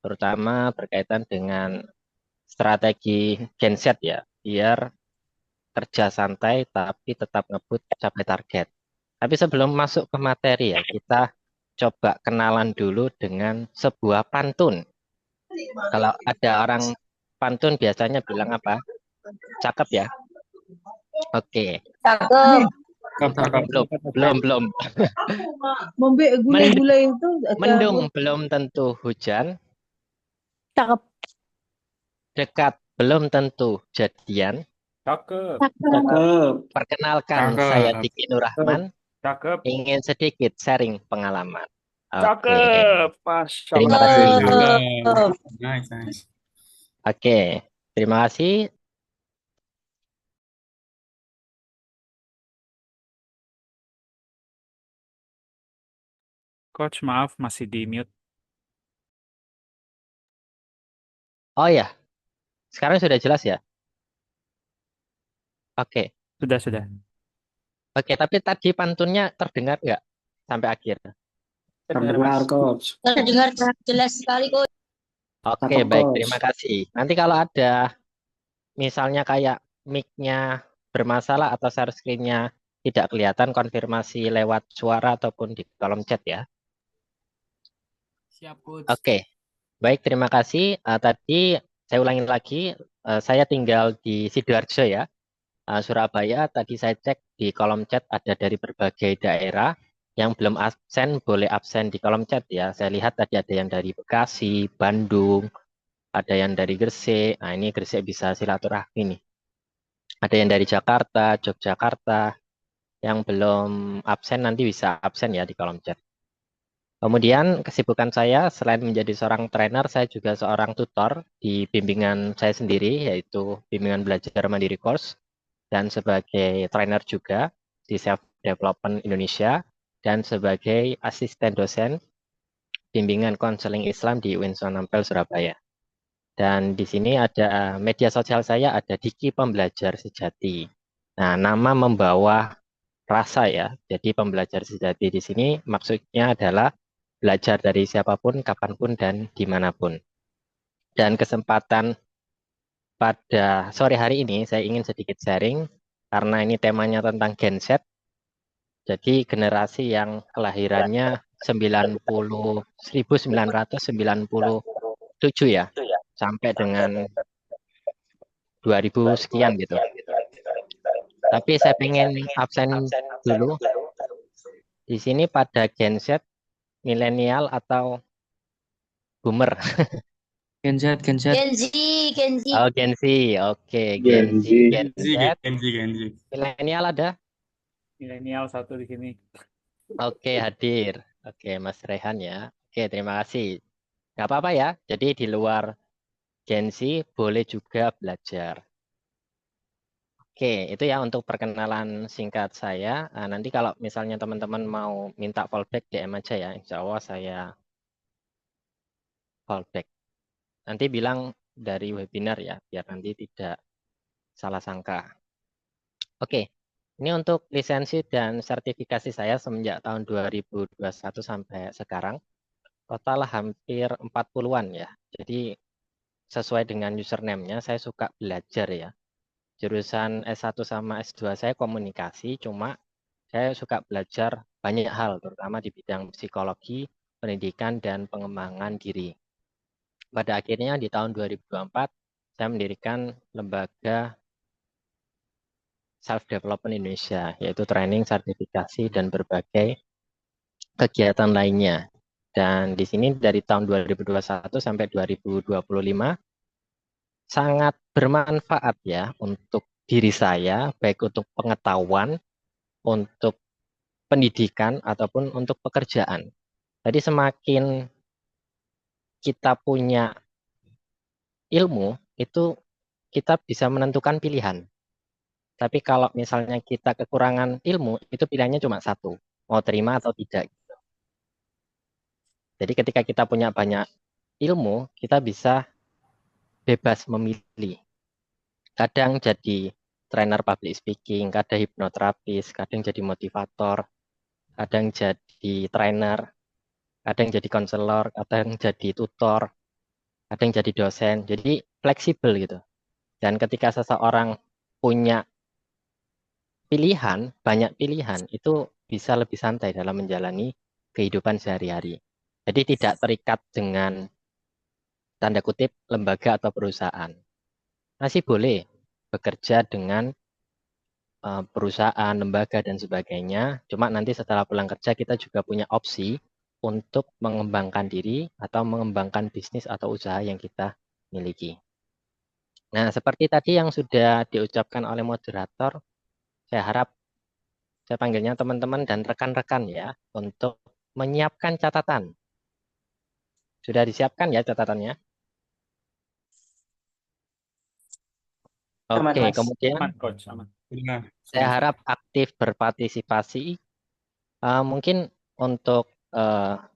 terutama berkaitan dengan strategi genset ya, biar kerja santai tapi tetap ngebut capai target. Tapi sebelum masuk ke materi ya, kita coba kenalan dulu dengan sebuah pantun. Kalau ada orang pantun biasanya bilang apa? Cakep ya? Oke. Cakep. Cakep, Belum, cakep. belum, belum. Membe Mendung, gulai-gulai itu ada mendung belum tentu hujan, cakep. dekat belum tentu jadian. Cakep. Cakep. Cakep. Perkenalkan, saya Cakep. Diki Nurrahman, Cakep. ingin sedikit sharing pengalaman. Oke, Cakep. Masya terima Allah. kasih. Cakep. Nice, nice. Oke, terima kasih. Coach, maaf masih di mute. Oh ya, sekarang sudah jelas ya? Oke, Sudah. oke. Tapi tadi pantunnya terdengar nggak sampai akhir? Terdengar, Coach. Terdengar jelas sekali kok. Oke, Cakep, baik. Coach. Terima kasih. Nanti kalau ada misalnya kayak mic-nya bermasalah atau share screen-nya tidak kelihatan, konfirmasi lewat suara ataupun di kolom chat ya. Siap, Coach. Oke, baik. Terima kasih. Tadi saya ulangi lagi, saya tinggal di Sidoarjo ya, Surabaya. Tadi saya cek di kolom chat ada dari berbagai daerah. Yang belum absen boleh absen di kolom chat ya. Saya lihat tadi ada yang dari Bekasi, Bandung, ada yang dari Gresik. Nah, ini Gresik bisa silaturahmi nih. Ada yang dari Jakarta, Yogyakarta. Yang belum absen nanti bisa absen ya di kolom chat. Kemudian kesibukan saya selain menjadi seorang trainer, saya juga seorang tutor di bimbingan saya sendiri, yaitu bimbingan belajar mandiri course, dan sebagai trainer juga di Self Development Indonesia, dan sebagai asisten dosen bimbingan konseling Islam di Winston Ampel, Surabaya. Dan di sini ada media sosial saya, ada Diki Pembelajar Sejati. Nah, nama membawa rasa ya. Jadi pembelajar sejati di sini maksudnya adalah belajar dari siapapun, kapanpun, dan dimanapun. Dan kesempatan pada sore hari ini saya ingin sedikit sharing karena ini temanya tentang Gen Z. Jadi generasi yang kelahirannya 1997 ya, sampai dengan 2000 sekian gitu. Tapi saya pengen absen dulu di sini pada Gen Z, milenial atau boomer. Gen Z. Gen Z, Gen Z. Oh, Gen Z. Oke, Gen Gen Z, Z. Gen Z. Gen Z. Milenial ada? Milenial satu di sini. Oke, hadir. Oke, Mas Rehan ya. Oke, terima kasih. Gak apa-apa ya. Jadi di luar Gen Z boleh juga belajar. Oke, itu ya untuk perkenalan singkat saya. Nanti kalau misalnya teman-teman mau minta fallback DM aja ya. Insya Allah saya fallback. Nanti bilang dari webinar ya, biar nanti tidak salah sangka. Oke, ini untuk lisensi dan sertifikasi saya semenjak tahun 2021 sampai sekarang. Total hampir 40-an ya. Jadi sesuai dengan username-nya, saya suka belajar ya. Jurusan S1 sama S2 saya komunikasi, cuma saya suka belajar banyak hal, terutama di bidang psikologi, pendidikan, dan pengembangan diri. Pada akhirnya di tahun 2024, saya mendirikan lembaga Self Development Indonesia, yaitu training, sertifikasi, dan berbagai kegiatan lainnya. Dan di sini dari tahun 2021 sampai 2025 sangat bermanfaat ya untuk diri saya, baik untuk pengetahuan, untuk pendidikan, ataupun untuk pekerjaan. Jadi semakin kita punya ilmu, itu kita bisa menentukan pilihan. Tapi kalau misalnya kita kekurangan ilmu, itu pilihannya cuma satu, mau terima atau tidak. Jadi ketika kita punya banyak ilmu, kita bisa bebas memilih. Kadang jadi trainer public speaking, kadang hipnoterapis, kadang jadi motivator, kadang jadi trainer, kadang jadi konselor, kadang jadi tutor. ada yang jadi dosen. Jadi fleksibel gitu. Dan ketika seseorang punya pilihan, banyak pilihan, itu bisa lebih santai dalam menjalani kehidupan sehari-hari. Jadi tidak terikat dengan tanda kutip lembaga atau perusahaan. Masih boleh bekerja dengan perusahaan, lembaga, dan sebagainya. Cuma nanti setelah pulang kerja kita juga punya opsi untuk mengembangkan diri atau mengembangkan bisnis atau usaha yang kita miliki. Nah, seperti tadi yang sudah diucapkan oleh moderator, saya harap saya panggilnya teman-teman dan rekan-rekan ya untuk menyiapkan catatan. Sudah disiapkan ya catatannya? Aman, Oke, Mas. kemudian Aman, Coach. Aman. Nah, saya harap aktif berpartisipasi. Mungkin untuk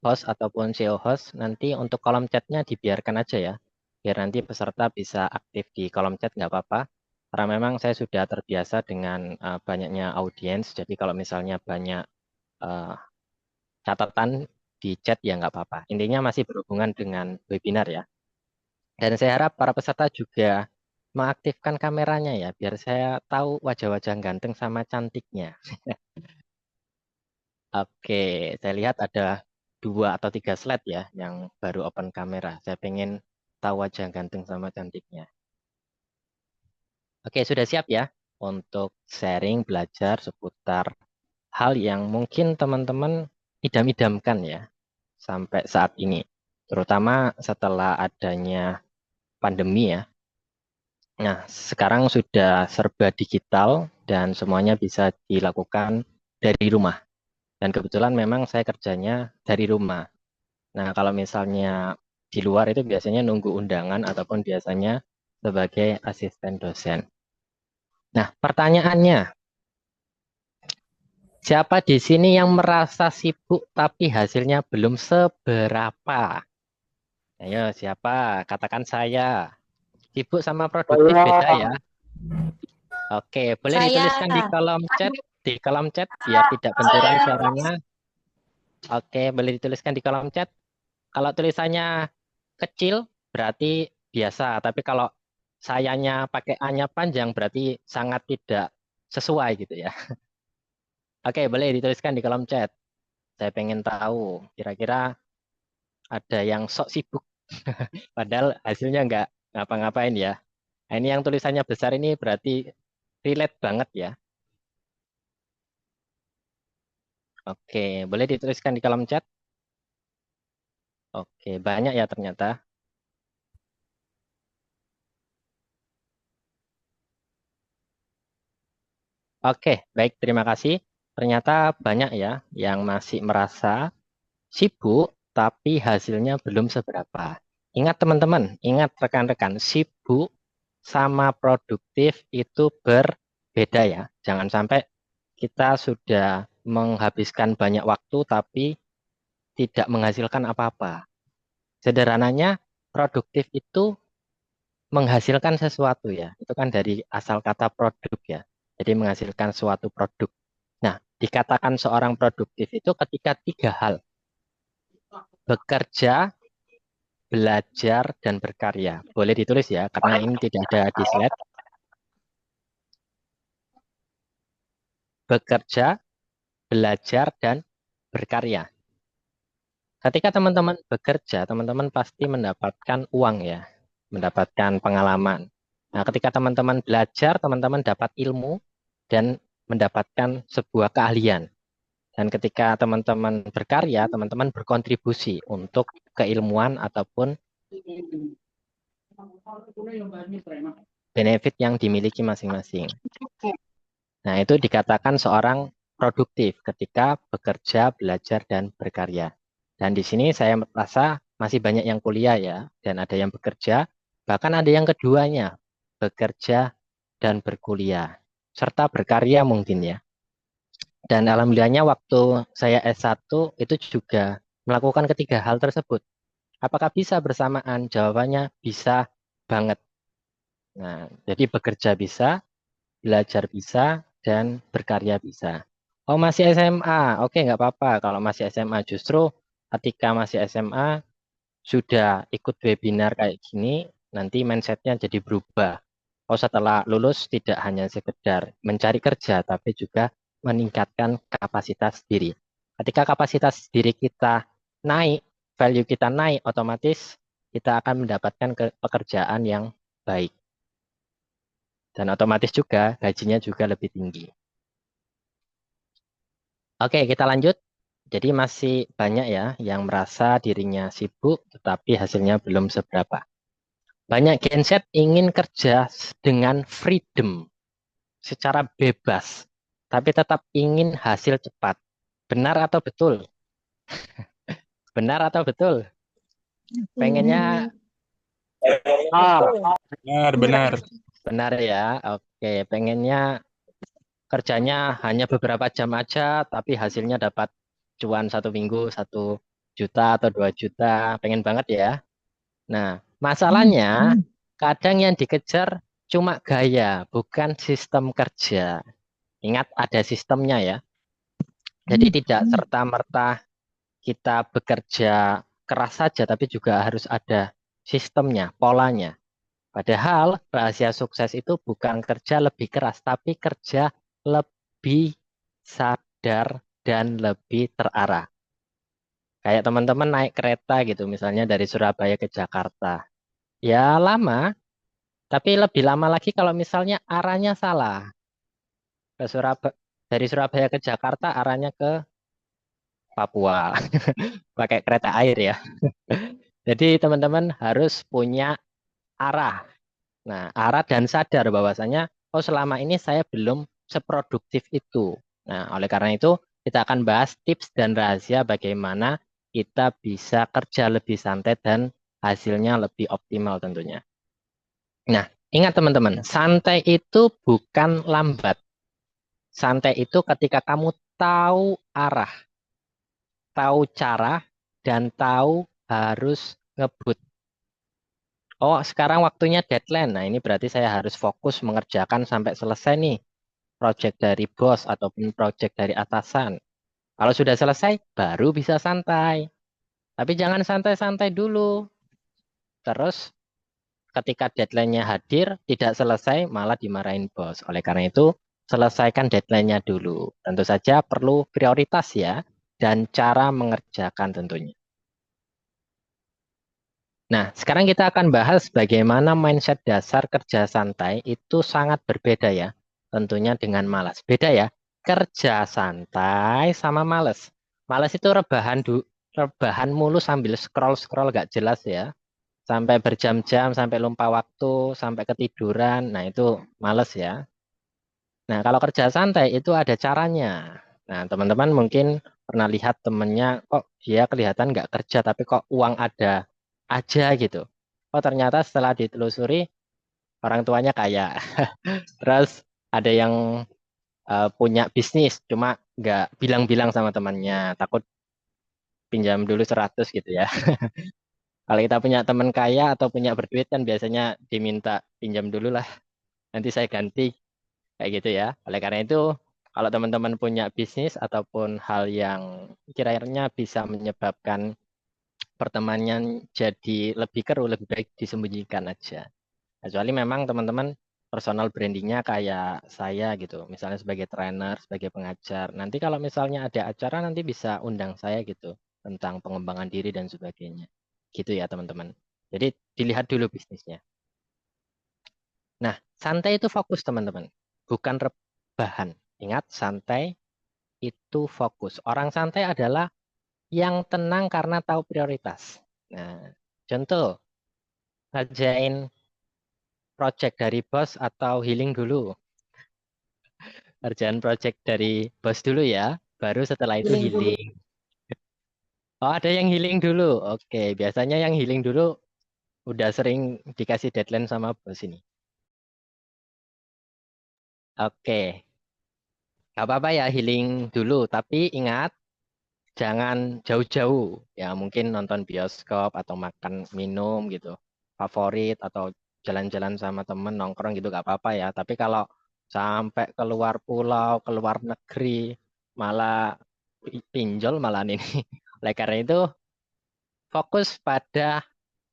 host ataupun CEO host, nanti untuk kolom chatnya dibiarkan aja ya. Biar nanti peserta bisa aktif di kolom chat, nggak apa-apa. Karena memang saya sudah terbiasa dengan banyaknya audiens, jadi kalau misalnya banyak eh, catatan di chat ya nggak apa-apa. Intinya masih berhubungan dengan webinar ya. Dan saya harap para peserta juga mengaktifkan kameranya ya, biar saya tahu wajah-wajah ganteng sama cantiknya. Oke, saya lihat ada 2 atau 3 slide ya yang baru open kamera. Saya pengen tahu wajah ganteng sama cantiknya. Oke, sudah siap ya untuk sharing belajar seputar hal yang mungkin teman-teman idam-idamkan ya sampai saat ini. Terutama setelah adanya pandemi ya. Nah, sekarang sudah serba digital dan semuanya bisa dilakukan dari rumah. Dan kebetulan memang saya kerjanya dari rumah. Nah, kalau misalnya di luar itu biasanya nunggu undangan ataupun biasanya sebagai asisten dosen. Nah, pertanyaannya, siapa di sini yang merasa sibuk tapi hasilnya belum seberapa? Ayo, siapa? Katakan saya. Sibuk sama produktif beda ya. Oke, boleh Saya. dituliskan di kolom chat biar tidak benturan suaranya. Oke, boleh dituliskan di kolom chat. Kalau tulisannya kecil berarti biasa, tapi kalau sayanya pakai A-nya panjang berarti sangat tidak sesuai gitu ya. Oke, boleh dituliskan di kolom chat. Saya pengen tahu kira-kira ada yang sok sibuk padahal hasilnya nggak ngapa-ngapain ya. Nah, ini yang tulisannya besar ini berarti relate banget ya. Oke, boleh dituliskan di kolom chat. Oke, banyak ya ternyata. Oke, baik, terima kasih. Ternyata banyak ya yang masih merasa sibuk, tapi hasilnya belum seberapa. Ingat teman-teman, ingat rekan-rekan, sibuk sama produktif itu berbeda ya. Jangan sampai kita sudah menghabiskan banyak waktu, tapi tidak menghasilkan apa-apa. Sederhananya, produktif itu menghasilkan sesuatu ya. Itu kan dari asal kata produk ya. Jadi menghasilkan suatu produk. Nah, dikatakan seorang produktif itu ketika 3 hal. Bekerja, belajar, dan berkarya. Boleh ditulis ya, karena ini tidak ada di slide. Bekerja, belajar, dan berkarya. Ketika teman-teman bekerja, teman-teman pasti mendapatkan uang ya, mendapatkan pengalaman. Nah, ketika teman-teman belajar, teman-teman dapat ilmu dan mendapatkan sebuah keahlian. Dan ketika teman-teman berkarya, teman-teman berkontribusi untuk keilmuan ataupun benefit yang dimiliki masing-masing. Nah, itu dikatakan seorang produktif ketika bekerja, belajar, dan berkarya. Dan di sini saya merasa masih banyak yang kuliah ya, dan ada yang bekerja, bahkan ada yang keduanya, bekerja dan berkuliah, serta berkarya mungkin ya. Dan alhamdulillahnya waktu saya S1 itu juga melakukan ketiga hal tersebut. Apakah bisa bersamaan? Jawabannya bisa banget. Nah, jadi bekerja bisa, belajar bisa, dan berkarya bisa. Oh, masih SMA. Oke, nggak apa-apa kalau masih SMA. Justru ketika masih SMA, sudah ikut webinar kayak gini, nanti mindsetnya jadi berubah. Oh, setelah lulus tidak hanya sekedar mencari kerja, tapi juga meningkatkan kapasitas diri. Ketika kapasitas diri kita naik, value kita naik, otomatis kita akan mendapatkan pekerjaan yang baik. Dan otomatis juga gajinya juga lebih tinggi. Oke, kita lanjut. Jadi masih banyak ya yang merasa dirinya sibuk, tetapi hasilnya belum seberapa. Banyak Gen Z ingin kerja dengan freedom, secara bebas, tapi tetap ingin hasil cepat. Benar atau betul? Benar atau betul? Pengennya Benar, benar. benar ya. Oke, pengennya kerjanya hanya beberapa jam aja, tapi hasilnya dapat cuan 1 minggu 1 juta atau 2 juta. Pengen banget ya. Nah, masalahnya kadang yang dikejar cuma gaya, bukan sistem kerja. Ingat ada sistemnya ya. Jadi tidak serta-merta kita bekerja keras saja, tapi juga harus ada sistemnya, polanya. Padahal rahasia sukses itu bukan kerja lebih keras, tapi kerja lebih sadar dan lebih terarah. Kayak teman-teman naik kereta gitu, misalnya dari Surabaya ke Jakarta. Ya lama, tapi lebih lama lagi kalau misalnya arahnya salah. Ke Surabaya, dari Surabaya ke Jakarta arahnya ke Papua. Pakai kereta air ya. Jadi teman-teman harus punya arah. Nah, arah dan sadar bahwasanya oh selama ini saya belum seproduktif itu. Nah, oleh karena itu kita akan bahas tips dan rahasia bagaimana kita bisa kerja lebih santai dan hasilnya lebih optimal tentunya. Nah, ingat teman-teman, santai itu bukan lambat. Santai itu ketika kamu tahu arah, tahu cara, dan tahu harus ngebut. Oh, sekarang waktunya deadline. Nah, ini berarti saya harus fokus mengerjakan sampai selesai nih. Project dari bos ataupun project dari atasan. Kalau sudah selesai, baru bisa santai. Tapi jangan santai-santai dulu. Terus ketika deadline-nya hadir, tidak selesai, malah dimarahin bos. Oleh karena itu, selesaikan deadline-nya dulu. Tentu saja perlu prioritas ya, dan cara mengerjakan tentunya. Nah, sekarang kita akan bahas bagaimana mindset dasar kerja santai itu sangat berbeda ya. Tentunya dengan malas. Beda ya, kerja santai sama malas. Malas itu rebahan mulu sambil scroll-scroll gak jelas ya. Sampai berjam-jam, sampai lupa waktu, sampai ketiduran. Nah, itu males ya. Nah, kalau kerja santai itu ada caranya. Nah, teman-teman mungkin pernah lihat temennya, kok dia kelihatan nggak kerja, tapi kok uang ada aja gitu. Oh, ternyata setelah ditelusuri, orang tuanya kaya. Terus ada yang punya bisnis, cuma nggak bilang-bilang sama temannya, takut pinjam dulu 100 gitu ya. Kalau kita punya teman kaya atau punya berduit kan biasanya diminta pinjam dulu lah, nanti saya ganti. Kayak gitu ya. Oleh karena itu, kalau teman-teman punya bisnis ataupun hal yang kiranya bisa menyebabkan pertemanan jadi lebih keruh, lebih baik disembunyikan aja. Kecuali memang teman-teman personal brandingnya kayak saya gitu. Misalnya sebagai trainer, sebagai pengajar. Nanti kalau misalnya ada acara nanti bisa undang saya gitu. Tentang pengembangan diri dan sebagainya. Gitu ya teman-teman. Jadi dilihat dulu bisnisnya. Nah, santai itu fokus teman-teman. Bukan rebahan. Ingat, santai itu fokus. Orang santai adalah yang tenang karena tahu prioritas. Nah, contoh, ngerjain project dari bos atau healing dulu. Kerjaan project dari bos dulu ya, baru setelah itu Healing dulu. healing. Oh, ada yang healing dulu. Oke, biasanya yang healing dulu udah sering dikasih deadline sama bos ini. Oke, nggak apa-apa ya healing dulu, tapi ingat jangan jauh-jauh. Ya mungkin nonton bioskop atau makan minum gitu. Favorit atau jalan-jalan sama temen nongkrong gitu gak apa-apa ya. Tapi kalau sampai keluar pulau, keluar negeri, malah pinjol malah ini. Oleh karena itu fokus pada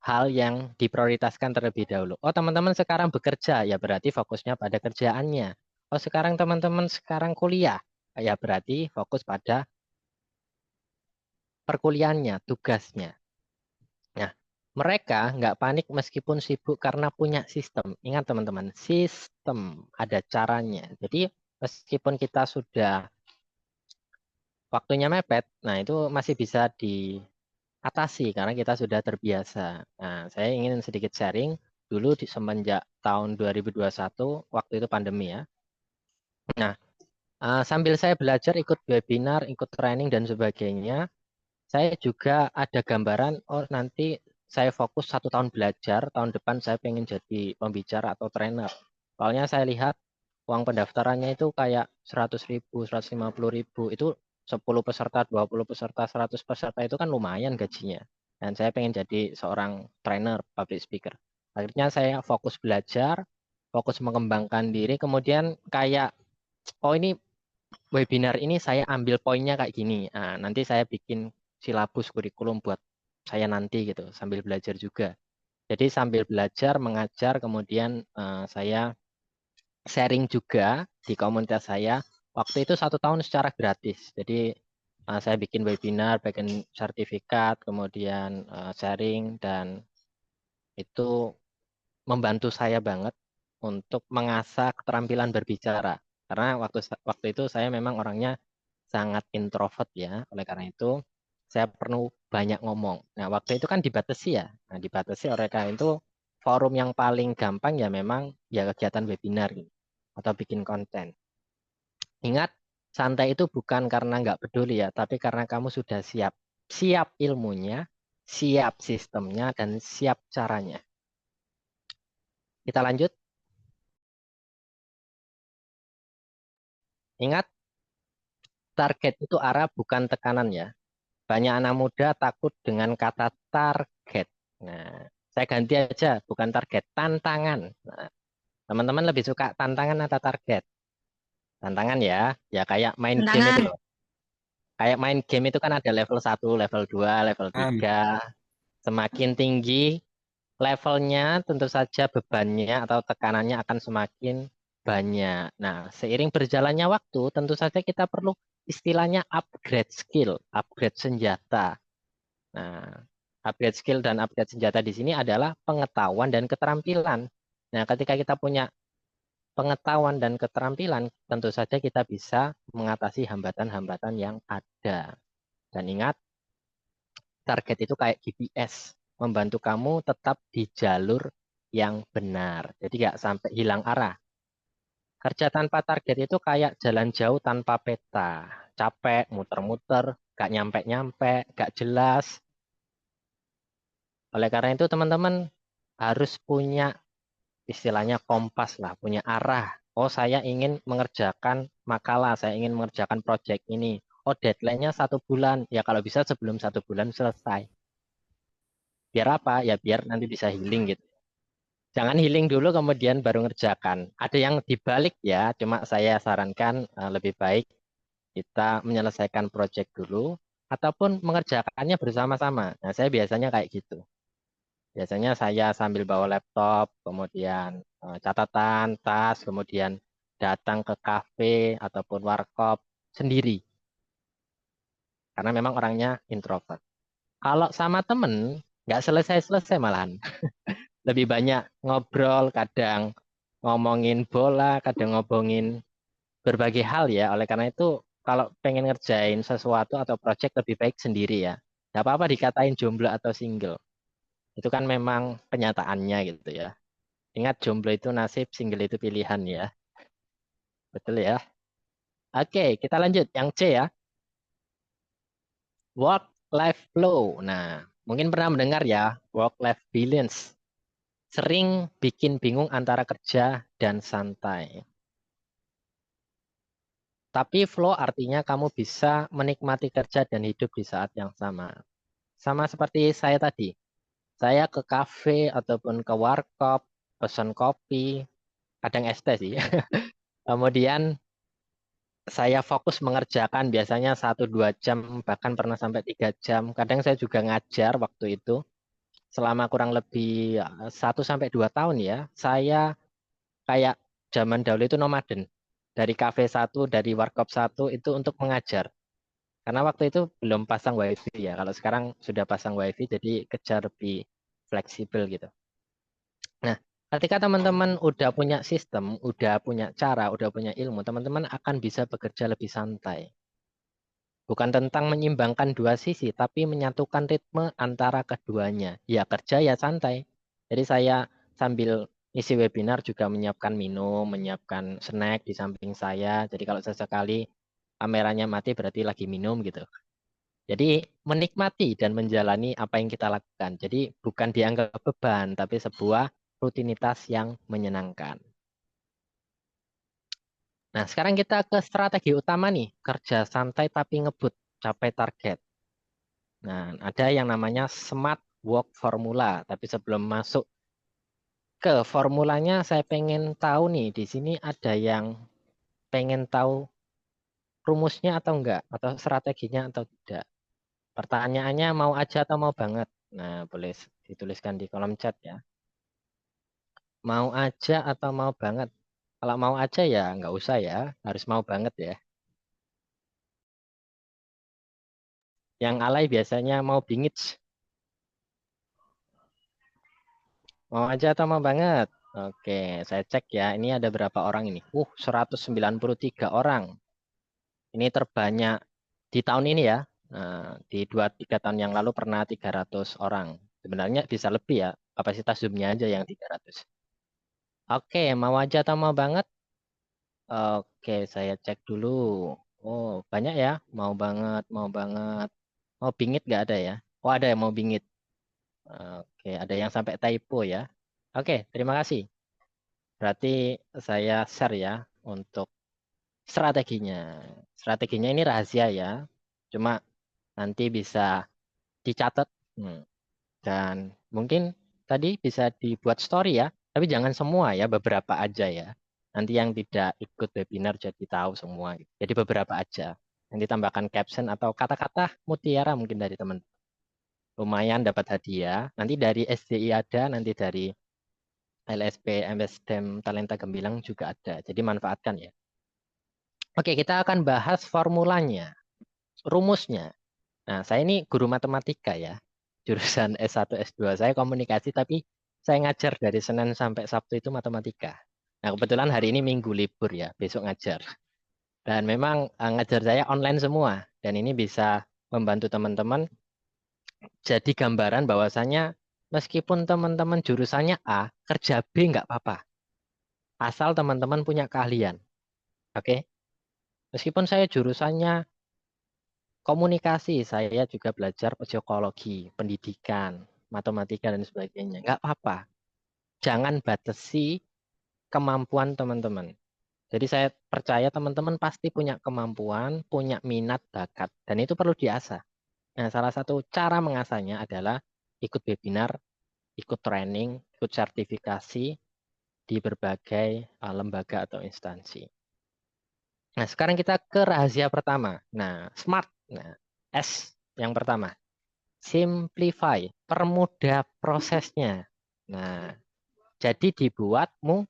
hal yang diprioritaskan terlebih dahulu. Oh, teman-teman sekarang bekerja, ya berarti fokusnya pada kerjaannya. Oh, sekarang teman-teman sekarang kuliah, ya berarti fokus pada perkuliahannya, tugasnya. Nah, mereka nggak panik meskipun sibuk karena punya sistem. Ingat teman-teman, sistem ada caranya. Jadi meskipun kita sudah waktunya mepet, nah itu masih bisa diatasi karena kita sudah terbiasa. Nah, saya ingin sedikit sharing dulu di semenjak tahun 2021, waktu itu pandemi ya. Nah, sambil saya belajar ikut webinar, ikut training dan sebagainya, saya juga ada gambaran, oh nanti saya fokus 1 tahun belajar, tahun depan saya pengen jadi pembicara atau trainer. Soalnya saya lihat uang pendaftarannya itu kayak 100.000, 150.000, itu 10 peserta, 20 peserta, 100 peserta itu kan lumayan gajinya. Dan saya pengen jadi seorang trainer, public speaker. Akhirnya saya fokus belajar, fokus mengembangkan diri, kemudian kayak, oh ini webinar ini saya ambil poinnya kayak gini. Nah, nanti saya bikin silabus kurikulum buat saya nanti gitu, sambil belajar juga. Jadi sambil belajar, mengajar, kemudian saya sharing juga di komunitas saya. Waktu itu 1 tahun secara gratis. Jadi saya bikin webinar, bikin sertifikat, kemudian sharing, dan itu membantu saya banget untuk mengasah keterampilan berbicara. Karena waktu itu saya memang orangnya sangat introvert ya. Oleh karena itu saya perlu banyak ngomong. Nah, waktu itu kan dibatasi ya. Nah, dibatasi oleh karena itu forum yang paling gampang ya memang ya kegiatan webinar gitu, atau bikin konten. Ingat, santai itu bukan karena nggak peduli ya, tapi karena kamu sudah siap. Siap ilmunya, siap sistemnya, dan siap caranya. Kita lanjut. Ingat, target itu arah bukan tekanan ya. Banyak anak muda takut dengan kata target. Nah, saya ganti aja, bukan target, tantangan. Nah, teman-teman lebih suka tantangan atau target? Tantangan ya, ya kayak main game itu Tantangan. loh. Kayak main game itu kan ada level 1, level 2, level 3. Semakin tinggi levelnya, tentu saja bebannya atau tekanannya akan semakin banyak. Nah, seiring berjalannya waktu, tentu saja kita perlu istilahnya upgrade skill, upgrade senjata. Nah, upgrade skill dan upgrade senjata di sini adalah pengetahuan dan keterampilan. Nah, ketika kita punya pengetahuan dan keterampilan, tentu saja kita bisa mengatasi hambatan-hambatan yang ada. Dan ingat, target itu kayak GPS, membantu kamu tetap di jalur yang benar. Jadi nggak sampai hilang arah. Kerja tanpa target itu kayak jalan jauh tanpa peta. Capek, muter-muter, nggak nyampe-nyampe, nggak jelas. Oleh karena itu teman-teman harus punya istilahnya kompas lah, punya arah. Oh, saya ingin mengerjakan makalah, saya ingin mengerjakan proyek ini. Oh, deadline-nya 1 bulan. Ya kalau bisa sebelum 1 bulan selesai. Biar apa? Ya biar nanti bisa healing gitu. Jangan healing dulu kemudian baru ngerjakan. Ada yang dibalik ya, cuma saya sarankan lebih baik kita menyelesaikan proyek dulu ataupun mengerjakannya bersama-sama. Nah, saya biasanya kayak gitu. Biasanya saya sambil bawa laptop, kemudian catatan, tas, kemudian datang ke kafe ataupun warkop sendiri. Karena memang orangnya introvert. Kalau sama temen, nggak selesai-selesai malahan. Lebih banyak ngobrol, kadang ngomongin bola, kadang ngomongin berbagai hal ya. Oleh karena itu, kalau pengen ngerjain sesuatu atau project lebih baik sendiri ya. Nggak apa-apa dikatain jomblo atau single. Itu kan memang kenyataannya gitu ya. Ingat jomblo itu nasib, single itu pilihan ya. Betul ya. Oke, kita lanjut. Yang C ya. Work-life flow. Nah, mungkin pernah mendengar ya, work-life balance. Sering bikin bingung antara kerja dan santai. Tapi flow artinya kamu bisa menikmati kerja dan hidup di saat yang sama. Sama seperti saya tadi. Saya ke kafe ataupun ke warkop, pesan kopi, kadang es teh sih. Kemudian saya fokus mengerjakan biasanya 1-2 jam, bahkan pernah sampai 3 jam. Kadang saya juga ngajar waktu itu selama kurang lebih 1 sampai 2 tahun ya. Saya kayak zaman dahulu itu nomaden. Dari kafe satu, dari warkop satu itu untuk mengajar. Karena waktu itu belum pasang wifi ya. Kalau sekarang sudah pasang wifi, jadi kerja lebih fleksibel gitu. Nah, ketika teman-teman udah punya sistem, udah punya cara, udah punya ilmu, teman-teman akan bisa bekerja lebih santai. Bukan tentang menyeimbangkan dua sisi, tapi menyatukan ritme antara keduanya. Ya kerja ya santai. Jadi saya sambil isi webinar juga menyiapkan minum, menyiapkan snack di samping saya. Jadi kalau sesekali kameranya mati berarti lagi minum gitu. Jadi menikmati dan menjalani apa yang kita lakukan. Jadi bukan dianggap beban, tapi sebuah rutinitas yang menyenangkan. Nah, sekarang kita ke strategi utama nih, kerja santai tapi ngebut, capai target. Nah, ada yang namanya Smart Work Formula. Tapi sebelum masuk ke formulanya, saya pengen tahu nih, di sini ada yang pengen tahu rumusnya atau enggak, atau strateginya atau tidak. Pertanyaannya mau aja atau mau banget? Nah, boleh dituliskan di kolom chat ya. Mau aja atau mau banget? Kalau mau aja ya nggak usah ya, harus mau banget ya. Yang alay biasanya mau bingit. Mau aja atau mau banget? Oke, saya cek ya. Ini ada berapa orang ini? 193 orang. Ini terbanyak di tahun ini ya. Nah, di 2-3 tahun yang lalu pernah 300 orang. Sebenarnya bisa lebih ya. Kapasitas Zoom-nya aja yang 300. Oke, mau aja atau mau banget? Oke, saya cek dulu. Oh, banyak ya. Mau banget, mau banget. Mau bingit nggak ada ya? Oh, ada yang mau bingit. Oke, ada yang sampai typo ya. Oke, terima kasih. Berarti saya share ya untuk strateginya. Strateginya ini rahasia ya. Cuma nanti bisa dicatat. Dan mungkin tadi bisa dibuat story ya. Tapi jangan semua ya, beberapa aja ya. Nanti yang tidak ikut webinar jadi tahu semua. Jadi beberapa aja. Nanti tambahkan caption atau kata-kata mutiara mungkin dari teman. Lumayan dapat hadiah. Nanti dari SDI ada, nanti dari LSP, MSDM, Talenta Gembilang juga ada. Jadi manfaatkan ya. Oke, kita akan bahas formulanya, rumusnya. Nah, saya ini guru matematika ya. Jurusan S1, S2. Saya komunikasi, tapi saya ngajar dari Senin sampai Sabtu itu matematika. Nah, kebetulan hari ini Minggu libur ya, besok ngajar. Dan memang ngajar saya online semua. Dan ini bisa membantu teman-teman jadi gambaran bahwasanya meskipun teman-teman jurusannya A, kerja B nggak apa-apa. Asal teman-teman punya keahlian. Oke? Meskipun saya jurusannya komunikasi, saya juga belajar psikologi, pendidikan, matematika, dan sebagainya. Nggak apa-apa. Jangan batasi kemampuan teman-teman. Jadi saya percaya teman-teman pasti punya kemampuan, punya minat, bakat. Dan itu perlu diasah. Nah, salah satu cara mengasahnya adalah ikut webinar, ikut training, ikut sertifikasi di berbagai lembaga atau instansi. Nah, sekarang kita ke rahasia pertama. Nah, SMART. Nah, S yang pertama. Simplify, permudah prosesnya. Nah, jadi dibuatmu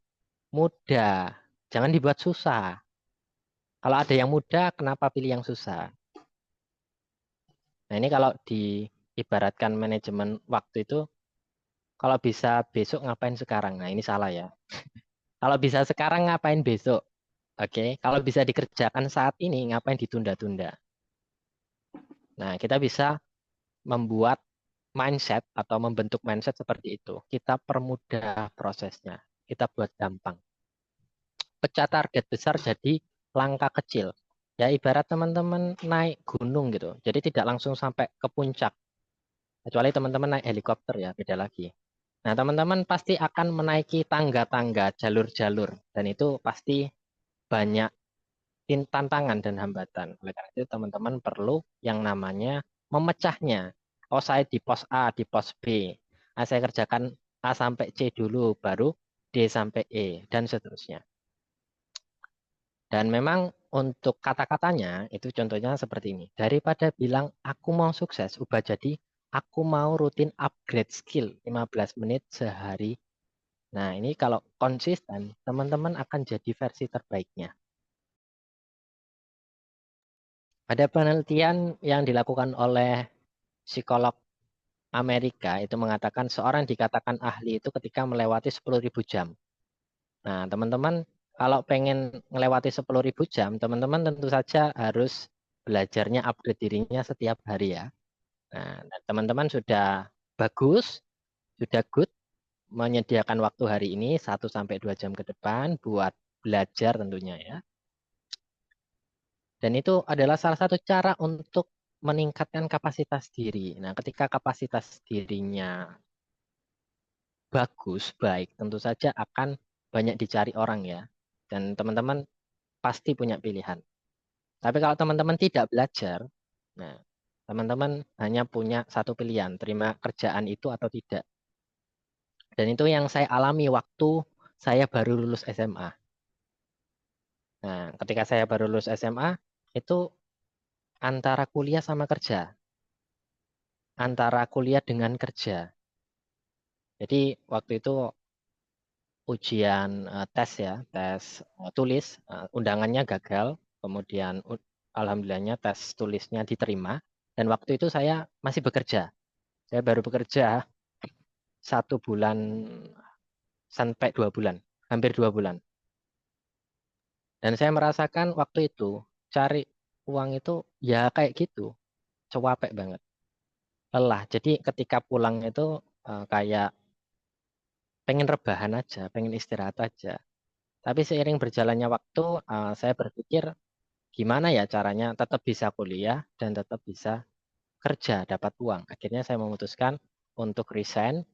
mudah. Jangan dibuat susah. Kalau ada yang mudah, kenapa pilih yang susah? Nah, ini kalau diibaratkan manajemen waktu itu, kalau bisa besok ngapain sekarang? Nah, ini salah ya. Kalau bisa sekarang ngapain besok? Oke, kalau bisa dikerjakan saat ini, ngapain ditunda-tunda? Nah, kita bisa membuat mindset atau membentuk mindset seperti itu. Kita permudah prosesnya. Kita buat gampang. Pecah target besar jadi langkah kecil. Ya ibarat teman-teman naik gunung gitu. Jadi tidak langsung sampai ke puncak. Kecuali teman-teman naik helikopter ya, beda lagi. Nah, teman-teman pasti akan menaiki tangga-tangga, jalur-jalur. Dan itu pasti banyak tantangan dan hambatan. Oleh karena itu teman-teman perlu yang namanya memecahnya. Oh, saya di pos A, di pos B. Nah, saya kerjakan A sampai C dulu, baru D sampai E, dan seterusnya. Dan memang untuk kata-katanya itu contohnya seperti ini. Daripada bilang aku mau sukses, ubah jadi aku mau rutin upgrade skill 15 menit sehari. Nah, ini kalau konsisten, teman-teman akan jadi versi terbaiknya. Ada penelitian yang dilakukan oleh psikolog Amerika itu mengatakan seorang dikatakan ahli itu ketika melewati 10.000 jam. Nah, teman-teman kalau pengen melewati 10.000 jam, teman-teman tentu saja harus belajarnya upgrade dirinya setiap hari ya. Nah, teman-teman sudah bagus, sudah good, menyediakan waktu hari ini 1-2 jam ke depan buat belajar tentunya ya. Dan itu adalah salah satu cara untuk meningkatkan kapasitas diri. Nah, ketika kapasitas dirinya bagus, baik, tentu saja akan banyak dicari orang ya. Dan teman-teman pasti punya pilihan. Tapi kalau teman-teman tidak belajar, nah, teman-teman hanya punya satu pilihan, terima kerjaan itu atau tidak. Dan itu yang saya alami waktu saya baru lulus SMA. Nah, ketika saya baru lulus SMA, itu antara kuliah sama kerja. Antara kuliah dengan kerja. Jadi waktu itu ujian tes ya, tes tulis, undangannya gagal, kemudian alhamdulillahnya tes tulisnya diterima, dan waktu itu saya masih bekerja. Saya baru bekerja 1 bulan sampai 2 bulan, hampir 2 bulan. Dan saya merasakan waktu itu cari uang itu ya kayak gitu, capek banget, lelah. Jadi ketika pulang itu kayak pengen rebahan aja, pengen istirahat aja. Tapi seiring berjalannya waktu, saya berpikir gimana ya caranya tetap bisa kuliah dan tetap bisa kerja, dapat uang. Akhirnya saya memutuskan untuk resign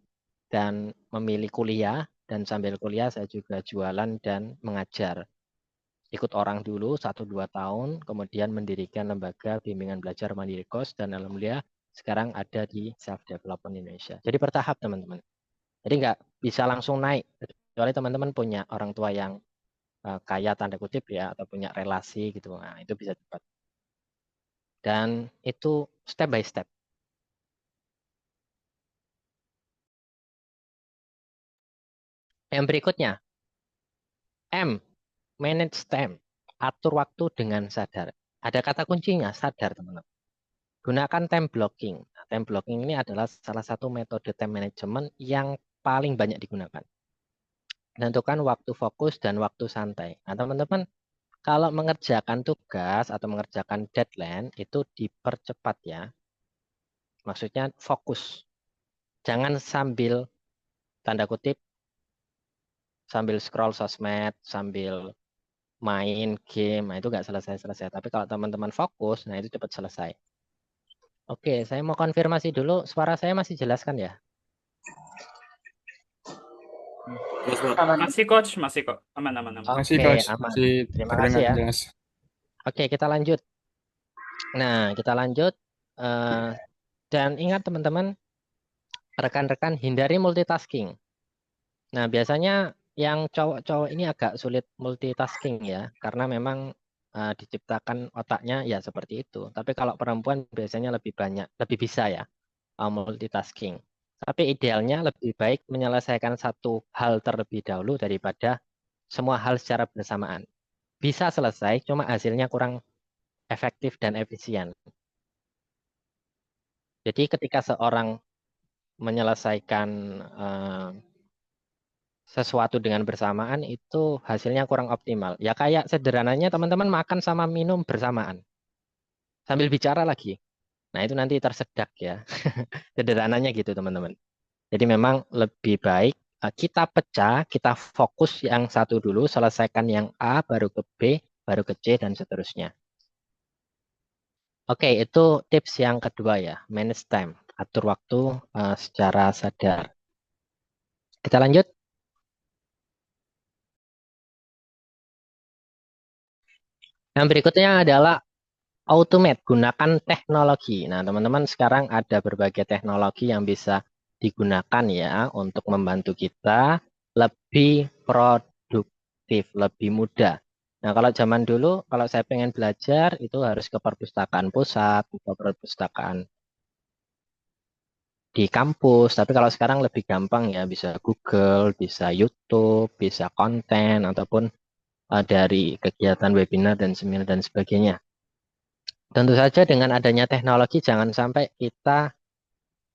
dan memilih kuliah, dan sambil kuliah saya juga jualan dan mengajar. Ikut orang dulu 1-2 tahun, kemudian mendirikan lembaga bimbingan belajar mandiri kos, dan alhamdulillah sekarang ada di Self Development Indonesia. Jadi bertahap teman-teman. Jadi nggak bisa langsung naik, kecuali teman-teman punya orang tua yang kaya tanda kutip ya, atau punya relasi gitu. Nah, itu bisa cepat. Dan itu step by step. Yang berikutnya, M, manage time. Atur waktu dengan sadar. Ada kata kuncinya, sadar teman-teman. Gunakan time blocking. Nah, time blocking ini adalah salah satu metode time management yang paling banyak digunakan. Tentukan waktu fokus dan waktu santai. Nah, teman-teman, kalau mengerjakan tugas atau mengerjakan deadline itu dipercepat ya. Maksudnya fokus. Jangan sambil tanda kutip sambil scroll sosmed, sambil main game, nah itu nggak selesai-selesai. Tapi kalau teman-teman fokus, nah itu cepat selesai. Oke, saya mau konfirmasi dulu, suara saya masih jelas kan ya? Masih coach, masih kok. Aman, aman, aman. Masih Oke, coach, aman. masih Terima terdengar kasih ya. jelas. Oke, kita lanjut. Nah, kita lanjut. Dan ingat teman-teman, rekan-rekan hindari multitasking. Nah, biasanya yang cowok-cowok ini agak sulit multitasking ya, karena memang diciptakan otaknya ya seperti itu. Tapi kalau perempuan biasanya lebih banyak, lebih bisa ya multitasking. Tapi idealnya lebih baik menyelesaikan satu hal terlebih dahulu daripada semua hal secara bersamaan. Bisa selesai, cuma hasilnya kurang efektif dan efisien. Jadi ketika seorang menyelesaikan sesuatu dengan bersamaan itu hasilnya kurang optimal. Ya kayak sederhananya teman-teman makan sama minum bersamaan. Sambil bicara lagi. Nah itu nanti tersedak ya. Sederhananya gitu teman-teman. Jadi memang lebih baik kita pecah, kita fokus yang satu dulu, selesaikan yang A, baru ke B, baru ke C, dan seterusnya. Oke, itu tips yang kedua ya, manage time, atur waktu secara sadar. Kita lanjut. Yang berikutnya adalah automate, gunakan teknologi. Nah, teman-teman sekarang ada berbagai teknologi yang bisa digunakan ya untuk membantu kita lebih produktif, lebih mudah. Nah, kalau zaman dulu, kalau saya pengen belajar, itu harus ke perpustakaan pusat, ke perpustakaan di kampus. Tapi kalau sekarang lebih gampang ya, bisa Google, bisa YouTube, bisa konten, ataupun dari kegiatan webinar dan seminar dan sebagainya. Tentu saja dengan adanya teknologi, jangan sampai kita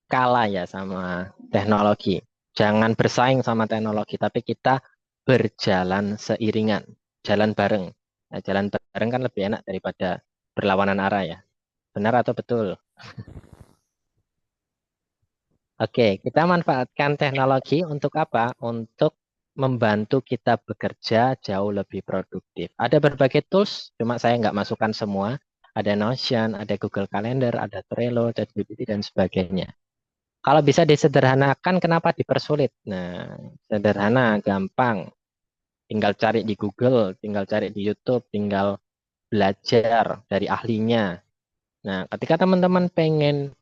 kalah ya sama teknologi. Jangan bersaing sama teknologi, tapi kita berjalan seiringan, jalan bareng. Nah, jalan bareng kan lebih enak daripada berlawanan arah ya. Benar atau betul? Oke, kita manfaatkan teknologi untuk apa? Untuk membantu kita bekerja jauh lebih produktif. Ada berbagai tools, cuma saya nggak masukkan semua. Ada Notion, ada Google Calendar, ada Trello, ChatGPT, dan sebagainya. Kalau bisa disederhanakan, kenapa dipersulit? Nah, sederhana, gampang. Tinggal cari di Google, tinggal cari di YouTube, tinggal belajar dari ahlinya. Nah, ketika teman-teman pengen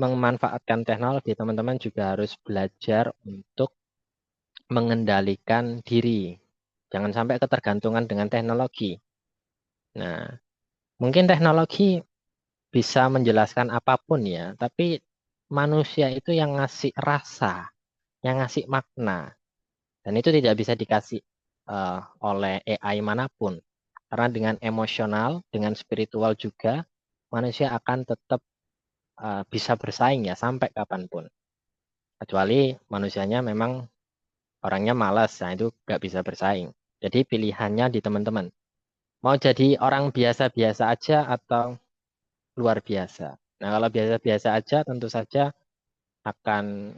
memanfaatkan teknologi, teman-teman juga harus belajar untuk mengendalikan diri. Jangan sampai ketergantungan dengan teknologi. Nah, mungkin teknologi bisa menjelaskan apapun ya, tapi manusia itu yang ngasih rasa, yang ngasih makna. Dan itu tidak bisa dikasih oleh AI manapun. Karena dengan emosional, dengan spiritual juga, manusia akan tetap bisa bersaing ya sampai kapanpun. Kecuali manusianya memang orangnya malas, nah itu nggak bisa bersaing. Jadi pilihannya di teman-teman. Mau jadi orang biasa-biasa aja atau luar biasa. Nah kalau biasa-biasa aja tentu saja akan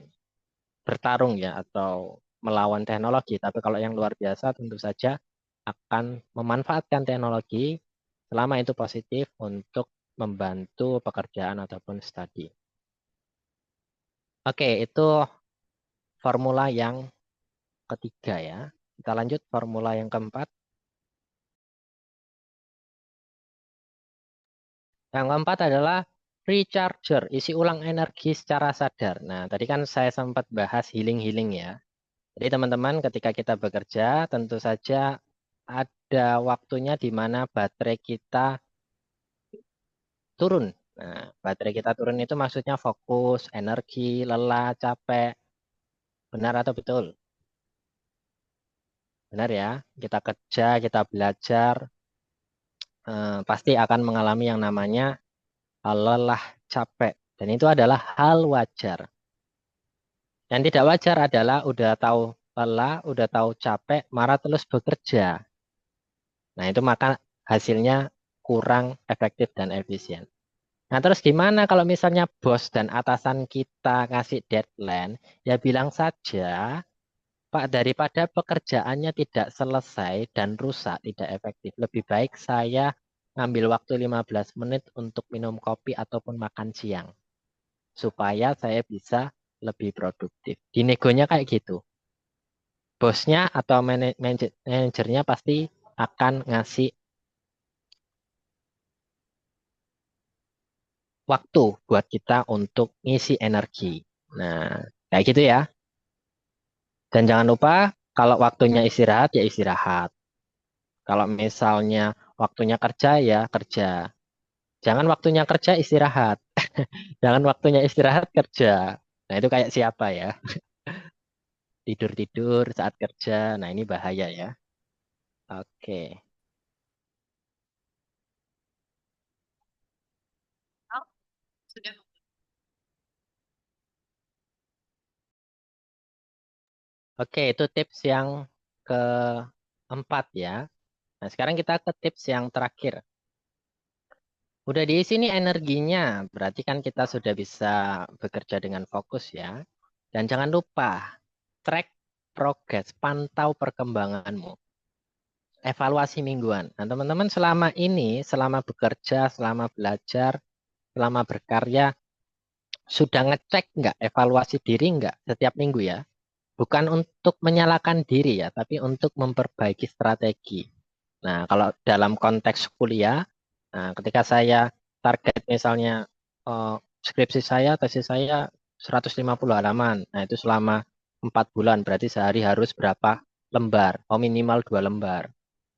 bertarung ya atau melawan teknologi. Tapi kalau yang luar biasa tentu saja akan memanfaatkan teknologi selama itu positif untuk membantu pekerjaan ataupun studi. Oke, itu formula yang ketiga ya. Kita lanjut formula yang keempat. Yang keempat adalah recharger, isi ulang energi secara sadar. Nah, tadi kan saya sempat bahas healing-healing ya. Jadi teman-teman ketika kita bekerja tentu saja ada waktunya di mana baterai kita turun. Nah, baterai kita turun itu maksudnya fokus, energi, lelah, capek. Benar atau betul? Benar ya. Kita kerja, kita belajar, pasti akan mengalami yang namanya lelah, capek. Dan itu adalah hal wajar. Yang tidak wajar adalah udah tahu lelah, udah tahu capek, marah terus bekerja. Nah, itu maka hasilnya kurang efektif dan efisien. Nah, terus gimana kalau misalnya bos dan atasan kita ngasih deadline, ya bilang saja, Pak, daripada pekerjaannya tidak selesai dan rusak, tidak efektif, lebih baik saya ngambil waktu 15 menit untuk minum kopi ataupun makan siang. Supaya saya bisa lebih produktif. Di negonya kayak gitu. Bosnya atau manajernya pasti akan ngasih waktu buat kita untuk ngisi energi. Nah, kayak gitu ya. Dan jangan lupa kalau waktunya istirahat ya istirahat. Kalau misalnya waktunya kerja ya kerja. Jangan waktunya kerja istirahat. Jangan waktunya istirahat kerja. Nah, itu kayak siapa ya? Tidur-tidur saat kerja. Nah, ini bahaya ya. Oke. Oke, itu tips yang keempat ya. Nah, sekarang kita ke tips yang terakhir. Udah diisi nih energinya, berarti kan kita sudah bisa bekerja dengan fokus ya. Dan jangan lupa, track progress, pantau perkembanganmu. Evaluasi mingguan. Nah, teman-teman selama ini, selama bekerja, selama belajar, selama berkarya, sudah ngecek nggak, evaluasi diri nggak setiap minggu ya? Bukan untuk menyalahkan diri ya, tapi untuk memperbaiki strategi. Nah, kalau dalam konteks kuliah, nah, ketika saya target misalnya eh, skripsi saya, tesis saya 150 halaman. Nah, itu selama 4 bulan, berarti sehari harus berapa lembar? Oh, minimal 2 lembar.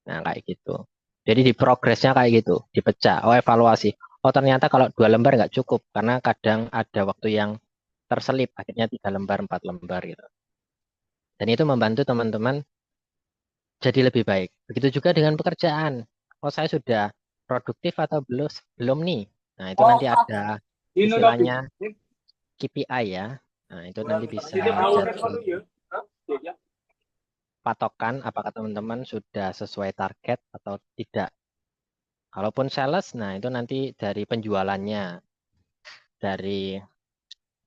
Nah, kayak gitu. Jadi di progresnya kayak gitu, dipecah. Oh, evaluasi. Oh, ternyata kalau 2 lembar nggak cukup, karena kadang ada waktu yang terselip, akhirnya 3 lembar, 4 lembar gitu. Dan itu membantu teman-teman jadi lebih baik. Begitu juga dengan pekerjaan. Oh, saya sudah produktif atau belum? Belum nih. Nah, itu nanti ada istilahnya KPI ya. Nah, itu nanti bisa jadi patokan apakah teman-teman sudah sesuai target atau tidak. Kalaupun sales, nah itu nanti dari penjualannya, dari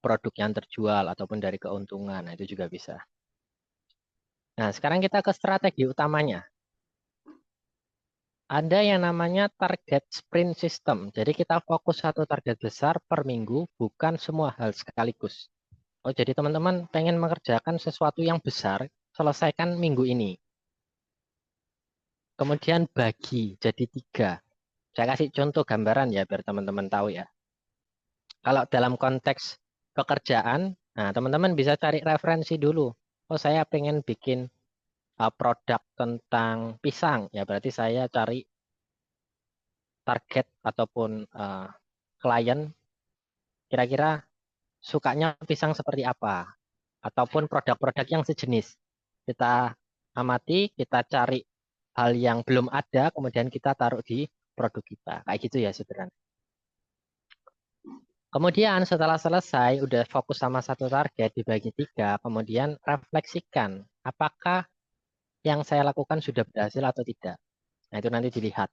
produk yang terjual ataupun dari keuntungan. Nah, itu juga bisa. Nah, sekarang kita ke strategi utamanya. Ada yang namanya target sprint system. Jadi kita fokus satu target besar per minggu, bukan semua hal sekaligus. Oh, jadi teman-teman pengen mengerjakan sesuatu yang besar, selesaikan minggu ini. Kemudian bagi jadi 3. Saya kasih contoh gambaran ya, biar teman-teman tahu ya. Kalau dalam konteks pekerjaan, nah teman-teman bisa cari referensi dulu. Oh, saya pengen bikin produk tentang pisang. Ya, berarti saya cari target ataupun klien kira-kira sukanya pisang seperti apa. Ataupun produk-produk yang sejenis. Kita amati, kita cari hal yang belum ada, kemudian kita taruh di produk kita. Kayak gitu ya sederhana. Kemudian setelah selesai, udah fokus sama satu target dibagi 3, kemudian refleksikan apakah yang saya lakukan sudah berhasil atau tidak. Nah, itu nanti dilihat.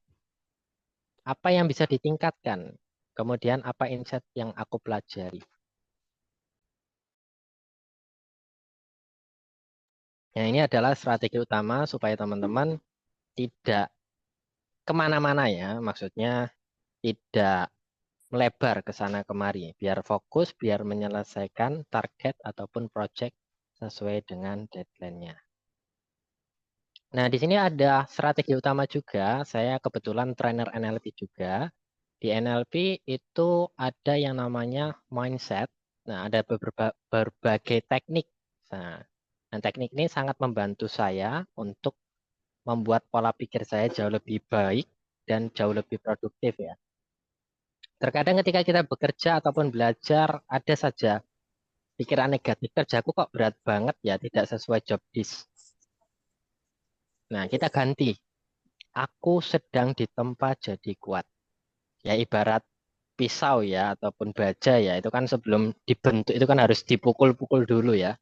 Apa yang bisa ditingkatkan, kemudian apa insight yang aku pelajari. Nah, ini adalah strategi utama supaya teman-teman tidak kemana-mana ya, maksudnya tidak melebar ke sana kemari, biar fokus, biar menyelesaikan target ataupun project sesuai dengan deadline-nya. Nah, di sini ada strategi utama juga. Saya kebetulan trainer NLP juga. Di NLP itu ada yang namanya mindset. Nah, ada berbagai teknik. Nah, dan teknik ini sangat membantu saya untuk membuat pola pikir saya jauh lebih baik dan jauh lebih produktif ya. Terkadang ketika kita bekerja ataupun belajar, ada saja pikiran negatif, kerjaku kok berat banget ya, tidak sesuai job desk. Nah, kita ganti. Aku sedang ditempa jadi kuat. Ya ibarat pisau ya ataupun baja ya, itu kan sebelum dibentuk itu kan harus dipukul-pukul dulu ya.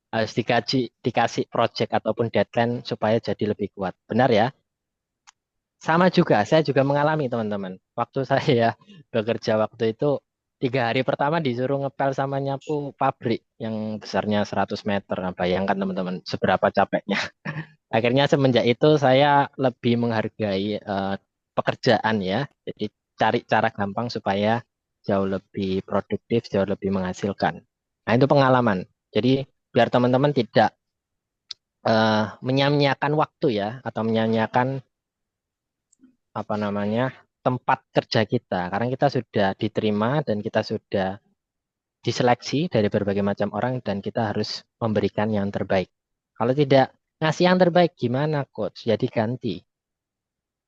Harus dikasih project ataupun deadline supaya jadi lebih kuat. Benar ya? Sama juga, saya juga mengalami teman-teman. Waktu saya bekerja waktu itu 3 hari pertama disuruh ngepel sama nyapu pabrik yang besarnya 100 meter. Nah, bayangkan teman-teman seberapa capeknya. Akhirnya semenjak itu saya lebih menghargai pekerjaan ya. Jadi cari cara gampang supaya jauh lebih produktif, jauh lebih menghasilkan. Nah, itu pengalaman. Jadi biar teman-teman tidak menyia-nyiakan waktu ya atau menyia-nyiakan apa namanya tempat kerja kita karena kita sudah diterima dan kita sudah diseleksi dari berbagai macam orang dan kita harus memberikan yang terbaik. Kalau tidak ngasih yang terbaik gimana coach? Jadi ganti.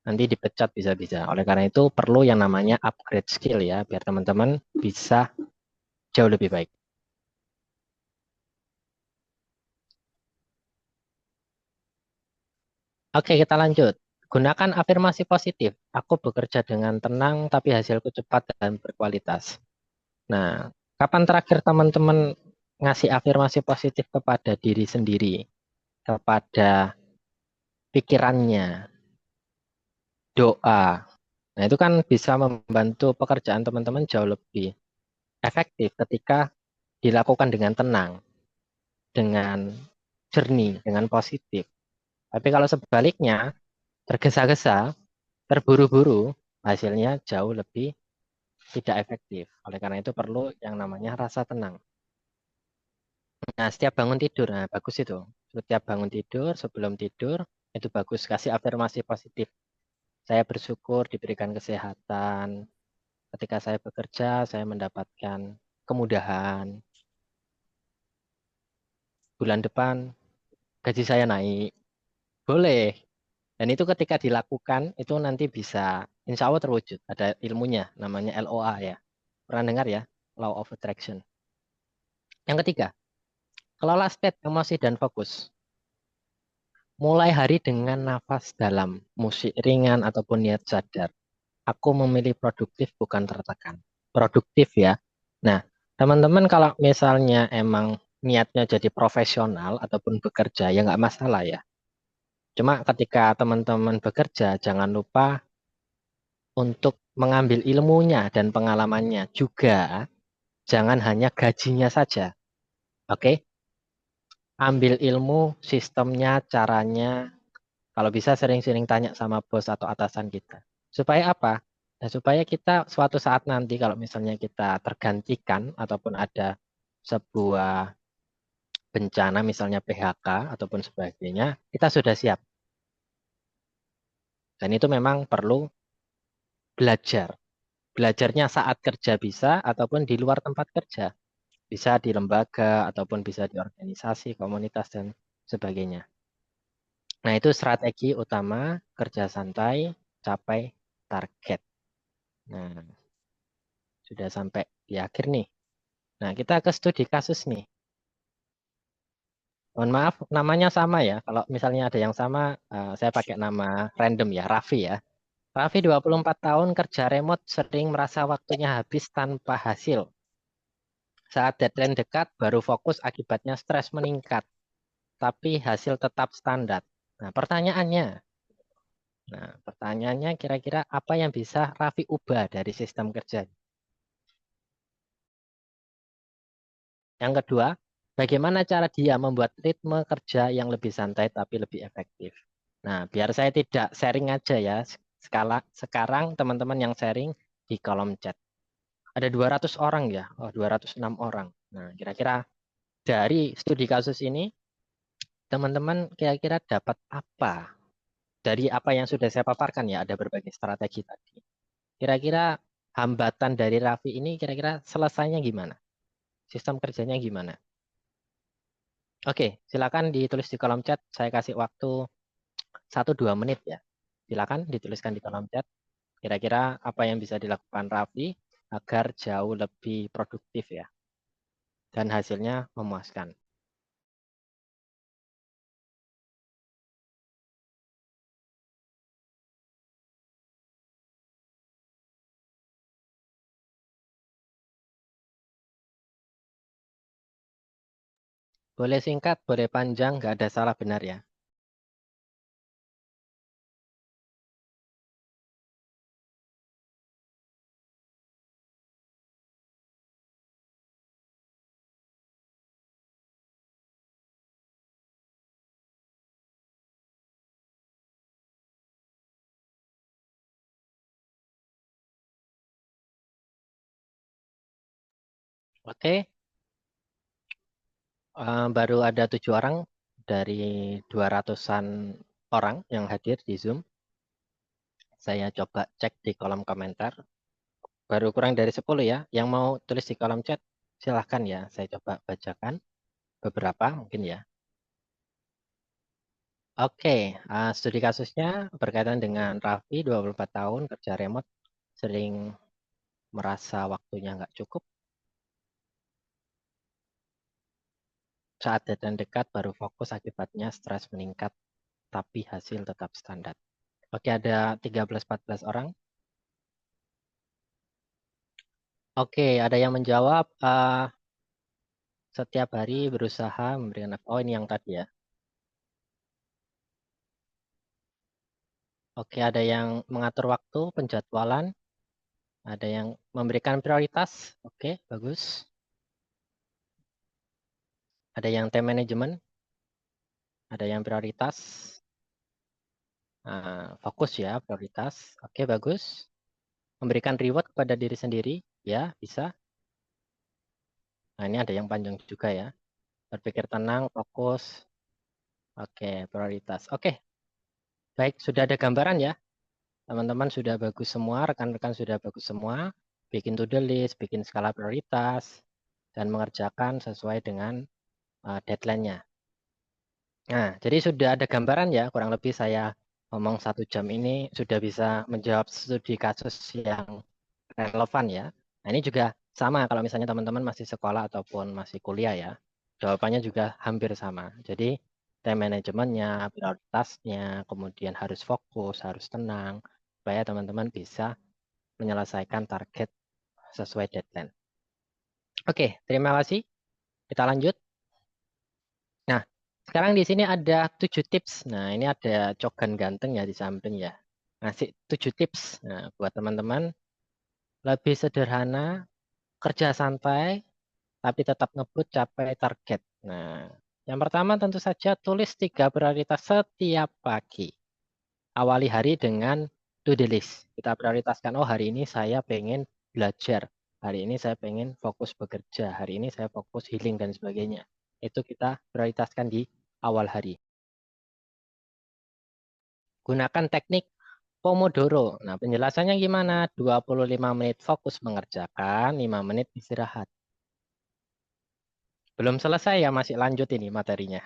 Nanti dipecat bisa-bisa. Oleh karena itu perlu yang namanya upgrade skill ya biar teman-teman bisa jauh lebih baik. Oke, kita lanjut. Gunakan afirmasi positif. Aku bekerja dengan tenang tapi hasilku cepat dan berkualitas. Nah, kapan terakhir teman-teman ngasih afirmasi positif kepada diri sendiri, kepada pikirannya, doa. Nah, itu kan bisa membantu pekerjaan teman-teman jauh lebih efektif ketika dilakukan dengan tenang, dengan jernih, dengan positif. Tapi kalau sebaliknya, tergesa-gesa, terburu-buru, hasilnya jauh lebih tidak efektif. Oleh karena itu perlu yang namanya rasa tenang. Nah, setiap bangun tidur, nah bagus itu. Setiap bangun tidur, sebelum tidur, itu bagus. Kasih afirmasi positif. Saya bersyukur diberikan kesehatan. Ketika saya bekerja, saya mendapatkan kemudahan. Bulan depan, gaji saya naik. Boleh. Dan itu ketika dilakukan, itu nanti bisa, insya Allah terwujud. Ada ilmunya, namanya LOA ya. Pernah dengar ya? Law of Attraction. Yang ketiga, kelola state emosi dan fokus. Mulai hari dengan nafas dalam, musik ringan ataupun niat sadar. Aku memilih produktif bukan tertekan. Produktif ya. Nah, teman-teman kalau misalnya emang niatnya jadi profesional ataupun bekerja, ya nggak masalah ya. Cuma ketika teman-teman bekerja, jangan lupa untuk mengambil ilmunya dan pengalamannya juga. Jangan hanya gajinya saja. Oke? Ambil ilmu, sistemnya, caranya. Kalau bisa sering-sering tanya sama bos atau atasan kita. Supaya apa? Nah, supaya kita suatu saat nanti kalau misalnya kita tergantikan ataupun ada sebuah bencana misalnya PHK ataupun sebagainya, kita sudah siap. Dan itu memang perlu belajar. Belajarnya saat kerja bisa ataupun di luar tempat kerja. Bisa di lembaga ataupun bisa di organisasi, komunitas dan sebagainya. Nah, itu strategi utama kerja santai, capai target. Nah, sudah sampai di akhir nih. Nah, kita ke studi kasus nih. Mohon maaf, namanya sama ya. Kalau misalnya ada yang sama, saya pakai nama random ya, Raffi ya. Raffi 24 tahun kerja remote sering merasa waktunya habis tanpa hasil. Saat deadline dekat, baru fokus akibatnya stres meningkat. Tapi hasil tetap standar. Pertanyaannya kira-kira apa yang bisa Raffi ubah dari sistem kerja? Yang kedua, bagaimana cara dia membuat ritme kerja yang lebih santai tapi lebih efektif? Nah, biar saya tidak sharing aja ya. Sekarang teman-teman yang sharing di kolom chat. Ada 200 orang ya, 206 orang. Nah, kira-kira dari studi kasus ini, teman-teman kira-kira dapat apa? Dari apa yang sudah saya paparkan ya, ada berbagai strategi tadi. Kira-kira hambatan dari Raffi ini kira-kira selesainya gimana? Sistem kerjanya gimana? Oke, silakan ditulis di kolom chat. Saya kasih waktu 1-2 menit ya. Silakan dituliskan di kolom chat. Kira-kira apa yang bisa dilakukan Raffi agar jauh lebih produktif ya. Dan hasilnya memuaskan. Boleh singkat, boleh panjang, nggak ada salah benar ya. Oke, baru ada 7 orang dari 200-an orang yang hadir di Zoom. Saya coba cek di kolom komentar. Baru kurang dari 10 ya. Yang mau tulis di kolom chat, silahkan ya. Saya coba bacakan beberapa mungkin ya. Oke, studi kasusnya berkaitan dengan Raffi, 24 tahun, kerja remote, sering merasa waktunya nggak cukup. Saat deadline dekat, baru fokus akibatnya stres meningkat, tapi hasil tetap standar. Oke, ada 13-14 orang. Oke, ada yang menjawab, setiap hari berusaha memberikan, oh ini yang tadi ya. Oke, ada yang mengatur waktu, penjadwalan, ada yang memberikan prioritas. Oke, bagus. Ada yang time management, ada yang prioritas. Fokus ya, prioritas. Oke, bagus. Memberikan reward kepada diri sendiri, ya bisa. Nah, ini ada yang panjang juga ya. Berpikir tenang, fokus. Oke, prioritas. Oke, baik. Sudah ada gambaran ya. Teman-teman sudah bagus semua, rekan-rekan sudah bagus semua. Bikin to-do list, bikin skala prioritas, dan mengerjakan sesuai dengan deadline-nya. Nah, jadi sudah ada gambaran ya, kurang lebih saya ngomong 1 jam ini sudah bisa menjawab studi kasus yang relevan ya. Nah, ini juga sama kalau misalnya teman-teman masih sekolah ataupun masih kuliah ya. Jawabannya juga hampir sama. Jadi time manajemennya, prioritasnya, kemudian harus fokus, harus tenang, supaya teman-teman bisa menyelesaikan target sesuai deadline. Oke, terima kasih. Kita lanjut. Nah, sekarang di sini ada 7 tips. Nah, ini ada Cogan ganteng ya di samping ya. Ngasih 7 tips. Nah, buat teman-teman lebih sederhana, kerja santai, tapi tetap ngebut capai target. Nah, yang pertama tentu saja tulis 3 prioritas setiap pagi. Awali hari dengan to-do list. Kita prioritaskan, oh hari ini saya pengen belajar. Hari ini saya pengen fokus bekerja. Hari ini saya fokus healing dan sebagainya. Itu kita prioritaskan di awal hari. Gunakan teknik Pomodoro. Nah, penjelasannya gimana? 25 menit fokus mengerjakan, 5 menit istirahat. Belum selesai ya, masih lanjut ini materinya.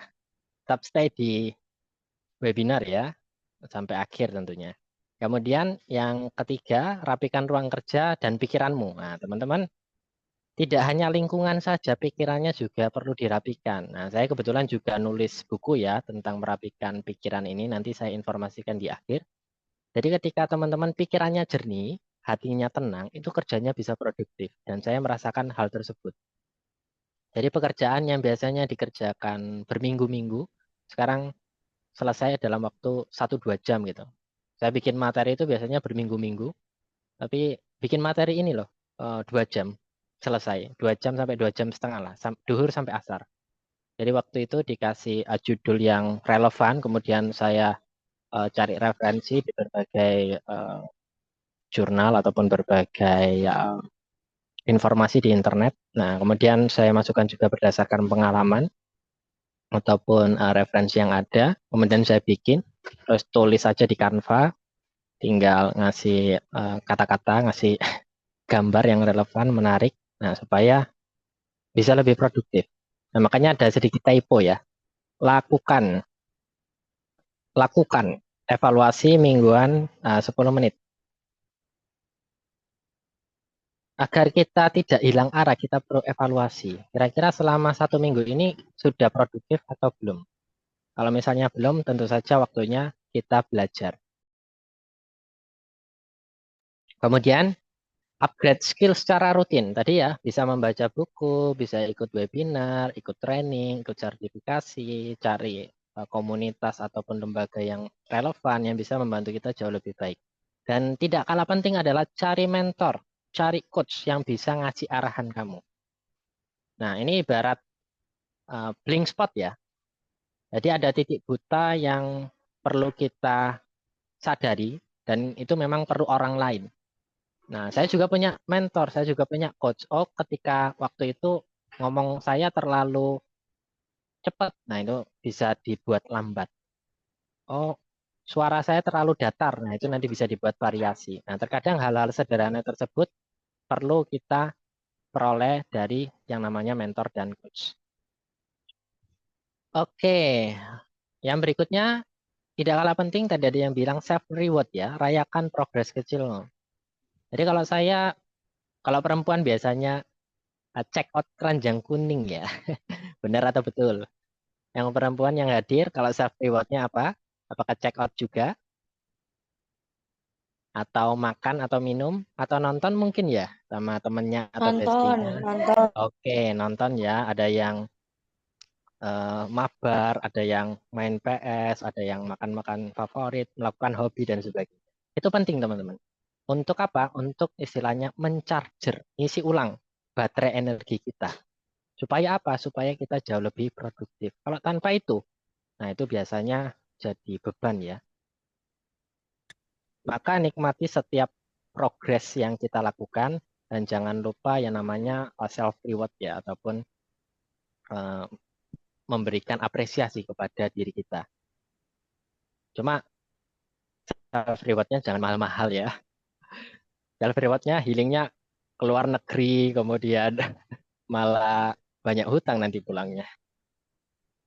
Tetap stay di webinar ya, sampai akhir tentunya. Kemudian yang ketiga, rapikan ruang kerja dan pikiranmu. Nah, teman-teman, tidak hanya lingkungan saja, pikirannya juga perlu dirapikan. Nah, saya kebetulan juga nulis buku ya tentang merapikan pikiran ini, nanti saya informasikan di akhir. Jadi ketika teman-teman pikirannya jernih, hatinya tenang, itu kerjanya bisa produktif. Dan saya merasakan hal tersebut. Jadi pekerjaan yang biasanya dikerjakan berminggu-minggu, sekarang selesai dalam waktu 1-2 jam gitu. Saya bikin materi itu biasanya berminggu-minggu, tapi bikin materi ini loh, 2 jam selesai. 2 jam sampai 2 jam setengah lah, duhur sampai asar. Jadi waktu itu dikasih judul yang relevan, kemudian saya cari referensi di berbagai jurnal ataupun berbagai informasi di internet. Nah, kemudian saya masukkan juga berdasarkan pengalaman ataupun referensi yang ada. Kemudian saya bikin, terus tulis saja di Canva, tinggal ngasih kata-kata, ngasih gambar yang relevan, menarik, nah supaya bisa lebih produktif. Nah, makanya ada sedikit typo ya. Lakukan, lakukan evaluasi mingguan 10 menit. Agar kita tidak hilang arah, kita perlu evaluasi. Kira-kira selama 1 minggu ini sudah produktif atau belum? Kalau misalnya belum, tentu saja waktunya kita belajar. Kemudian, upgrade skill secara rutin. Tadi ya, bisa membaca buku, bisa ikut webinar, ikut training, ikut sertifikasi, cari komunitas ataupun lembaga yang relevan yang bisa membantu kita jauh lebih baik. Dan tidak kalah penting adalah cari mentor, cari coach yang bisa ngasih arahan kamu. Nah, ini ibarat blind spot ya. Jadi ada titik buta yang perlu kita sadari dan itu memang perlu orang lain. Nah, saya juga punya mentor, saya juga punya coach. Oh, ketika waktu itu ngomong saya terlalu cepat, nah itu bisa dibuat lambat. Oh, suara saya terlalu datar, nah itu nanti bisa dibuat variasi. Nah, terkadang hal-hal sederhana tersebut perlu kita peroleh dari yang namanya mentor dan coach. Oke, yang berikutnya tidak kalah penting, tadi ada yang bilang self reward ya, rayakan progres kecil. Jadi kalau perempuan biasanya check out keranjang kuning ya. Benar atau betul? Yang perempuan yang hadir, kalau self rewardnya apa? Apakah check out juga? Atau makan atau minum? Atau nonton mungkin ya? Sama temennya atau Nonton, bestinya? nonton. Oke, nonton ya. Ada yang mabar, ada yang main PS, ada yang makan-makan favorit, melakukan hobi dan sebagainya. Itu penting teman-teman. Untuk apa? Untuk istilahnya mencharger, isi ulang baterai energi kita. Supaya apa? Supaya kita jauh lebih produktif. Kalau tanpa itu, nah itu biasanya jadi beban ya. Maka nikmati setiap progres yang kita lakukan dan jangan lupa yang namanya self reward ya ataupun uh, memberikan apresiasi kepada diri kita. Cuma self rewardnya jangan mahal-mahal ya. Self rewardnya healingnya keluar negeri kemudian malah banyak hutang nanti pulangnya.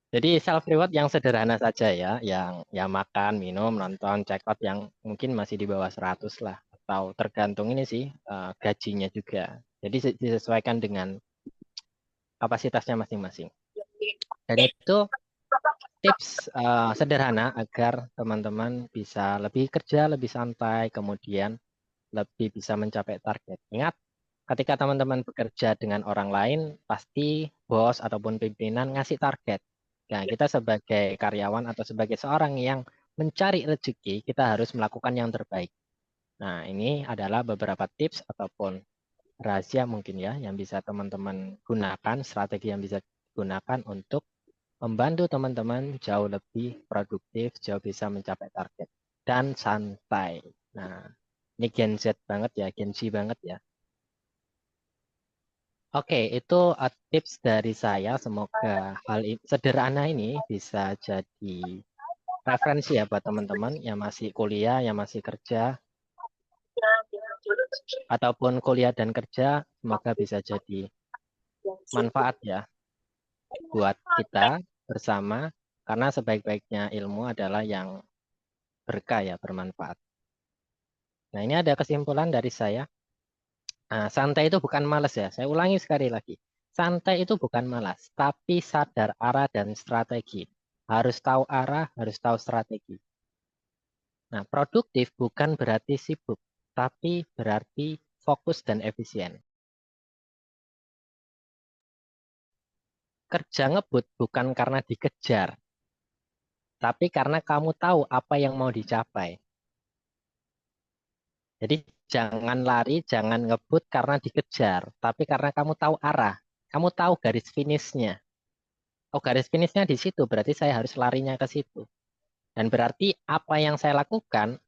Jadi self reward yang sederhana saja ya, yang makan, minum, nonton, check out yang mungkin masih di bawah 100 lah, atau tergantung ini sih gajinya juga. Jadi disesuaikan dengan kapasitasnya masing-masing. Dan itu tips sederhana agar teman-teman bisa lebih kerja, lebih santai, kemudian lebih bisa mencapai target. Ingat, ketika teman-teman bekerja dengan orang lain, pasti bos ataupun pimpinan ngasih target. Nah, kita sebagai karyawan atau sebagai seorang yang mencari rezeki, kita harus melakukan yang terbaik. Nah, ini adalah beberapa tips ataupun rahasia mungkin ya yang bisa teman-teman gunakan, strategi yang bisa digunakan untuk membantu teman-teman jauh lebih produktif, jauh bisa mencapai target dan santai. Nah, ini Gen Z banget ya, Gen Z banget ya. Oke, itu tips dari saya. Semoga hal sederhana ini bisa jadi referensi ya buat teman-teman yang masih kuliah, yang masih kerja, ataupun kuliah dan kerja. Semoga bisa jadi manfaat ya buat kita bersama. Karena sebaik-baiknya ilmu adalah yang berkah ya, bermanfaat. Nah, ini ada kesimpulan dari saya. Nah, santai itu bukan malas ya. Saya ulangi sekali lagi. Santai itu bukan malas, tapi sadar arah dan strategi. Harus tahu arah, harus tahu strategi. Nah, produktif bukan berarti sibuk, tapi berarti fokus dan efisien. Kerja ngebut bukan karena dikejar, tapi karena kamu tahu apa yang mau dicapai. Jadi jangan lari, jangan ngebut karena dikejar, tapi karena kamu tahu arah, kamu tahu garis finishnya. Oh, garis finishnya di situ, berarti saya harus larinya ke situ. Dan berarti apa yang saya lakukan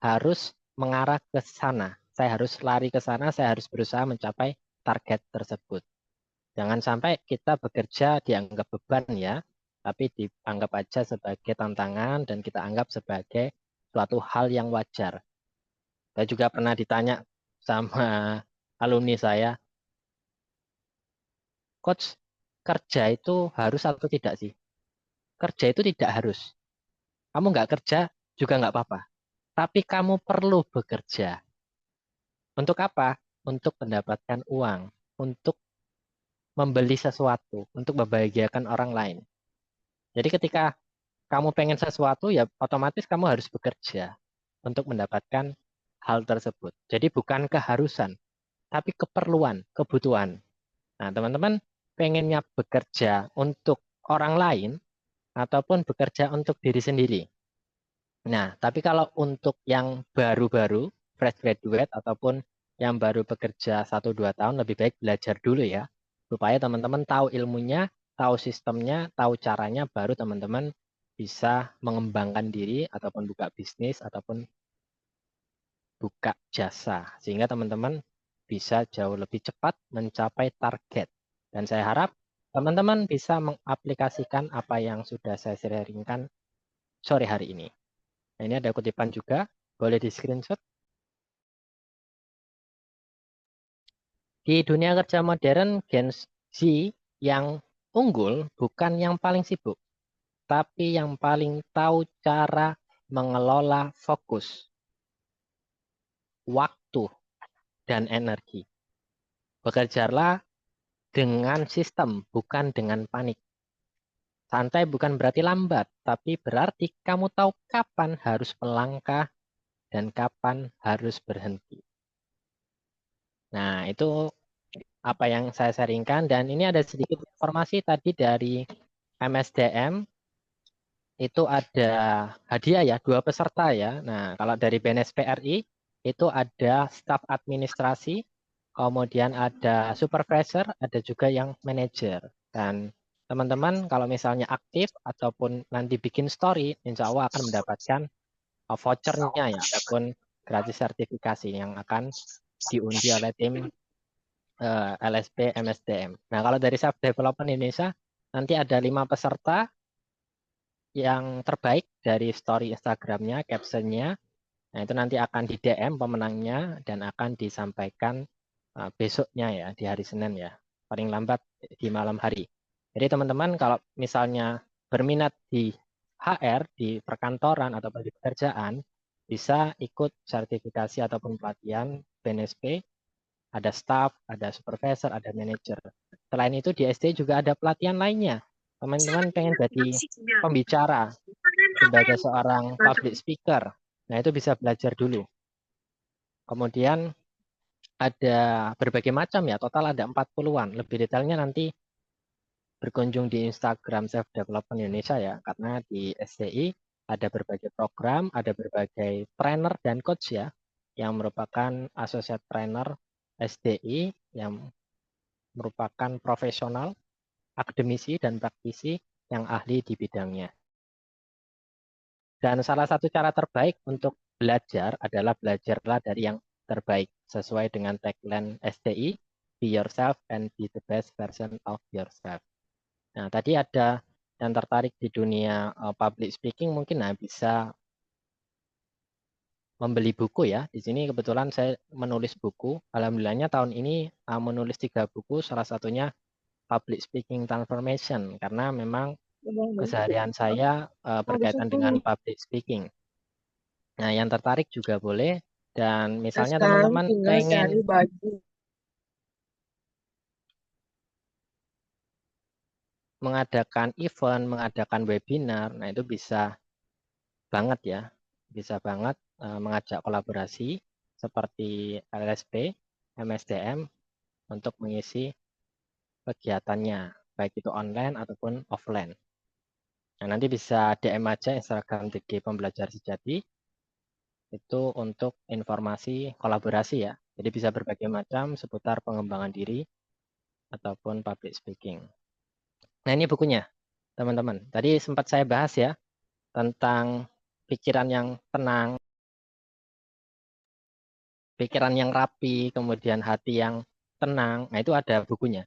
harus mengarah ke sana. Saya harus lari ke sana, saya harus berusaha mencapai target tersebut. Jangan sampai kita bekerja dianggap beban ya, tapi dianggap aja sebagai tantangan dan kita anggap sebagai suatu hal yang wajar. Saya juga pernah ditanya sama alumni saya, Coach, kerja itu harus atau tidak sih? Kerja itu tidak harus. Kamu nggak kerja juga nggak apa-apa. Tapi kamu perlu bekerja. Untuk apa? Untuk mendapatkan uang. Untuk membeli sesuatu. Untuk membahagiakan orang lain. Jadi ketika kamu pengen sesuatu, ya otomatis kamu harus bekerja. Untuk mendapatkan hal tersebut. Jadi bukan keharusan. Tapi keperluan, kebutuhan. Nah, teman-teman pengennya bekerja untuk orang lain ataupun bekerja untuk diri sendiri. Nah, tapi kalau untuk yang baru-baru, fresh graduate ataupun yang baru bekerja 1-2 tahun, lebih baik belajar dulu ya. Supaya teman-teman tahu ilmunya, tahu sistemnya, tahu caranya, baru teman-teman bisa mengembangkan diri ataupun buka bisnis ataupun buka jasa. Sehingga teman-teman bisa jauh lebih cepat mencapai target. Dan saya harap teman-teman bisa mengaplikasikan apa yang sudah saya sharingkan sore hari ini. Nah, ini ada kutipan juga, boleh di screenshot. Di dunia kerja modern, Gen Z yang unggul bukan yang paling sibuk, tapi yang paling tahu cara mengelola fokus, waktu, dan energi. Bekerjalah dengan sistem, bukan dengan panik. Santai bukan berarti lambat, tapi berarti kamu tahu kapan harus melangkah dan kapan harus berhenti. Nah, itu apa yang saya sharingkan. Dan ini ada sedikit informasi tadi dari MSDM. Itu ada hadiah ya, 2 peserta ya. Nah, kalau dari BNS PRI, itu ada staf administrasi, kemudian ada supervisor, ada juga yang manajer. Dan teman-teman kalau misalnya aktif ataupun nanti bikin story, insya Allah akan mendapatkan vouchernya ya, ataupun gratis sertifikasi yang akan diundi oleh tim LSP MSDM. Nah, kalau dari Self Development Indonesia, nanti ada 5 peserta yang terbaik dari story Instagramnya, captionnya. Nah, itu nanti akan di DM pemenangnya dan akan disampaikan besoknya ya, di hari Senin ya. Paling lambat di malam hari. Jadi teman-teman kalau misalnya berminat di HR, di perkantoran ataupun di pekerjaan, bisa ikut sertifikasi ataupun pelatihan BNSP, ada staff, ada supervisor, ada manajer. Selain itu di SD juga ada pelatihan lainnya. Teman-teman pengen jadi pembicara sebagai seorang public speaker. Nah, itu bisa belajar dulu. Kemudian ada berbagai macam ya, total ada 40-an. Lebih detailnya nanti berkunjung di Instagram Self Development Indonesia ya, karena di SDI ada berbagai program, ada berbagai trainer dan coach ya, yang merupakan associate trainer SDI yang merupakan profesional, akademisi, dan praktisi yang ahli di bidangnya. Dan salah satu cara terbaik untuk belajar adalah belajarlah dari yang terbaik sesuai dengan tagline SDI, be yourself and be the best version of yourself. Nah, tadi ada yang tertarik di dunia public speaking mungkin bisa membeli buku ya. Di sini kebetulan saya menulis buku. Alhamdulillahnya tahun ini menulis 3 buku, salah satunya Public Speaking Transformation karena memang keseharian saya berkaitan dengan public speaking. Nah, yang tertarik juga boleh dan misalnya teman-teman pengen mengadakan event, mengadakan webinar, nah itu bisa banget ya, bisa banget mengajak kolaborasi seperti LSP, MSDM untuk mengisi kegiatannya, baik itu online ataupun offline. Nah, nanti bisa DM aja Instagram TG Pembelajar Sejati, itu untuk informasi kolaborasi ya. Jadi bisa berbagai macam seputar pengembangan diri ataupun public speaking. Nah, ini bukunya, teman-teman. Tadi sempat saya bahas ya, tentang pikiran yang tenang, pikiran yang rapi, kemudian hati yang tenang. Nah, itu ada bukunya.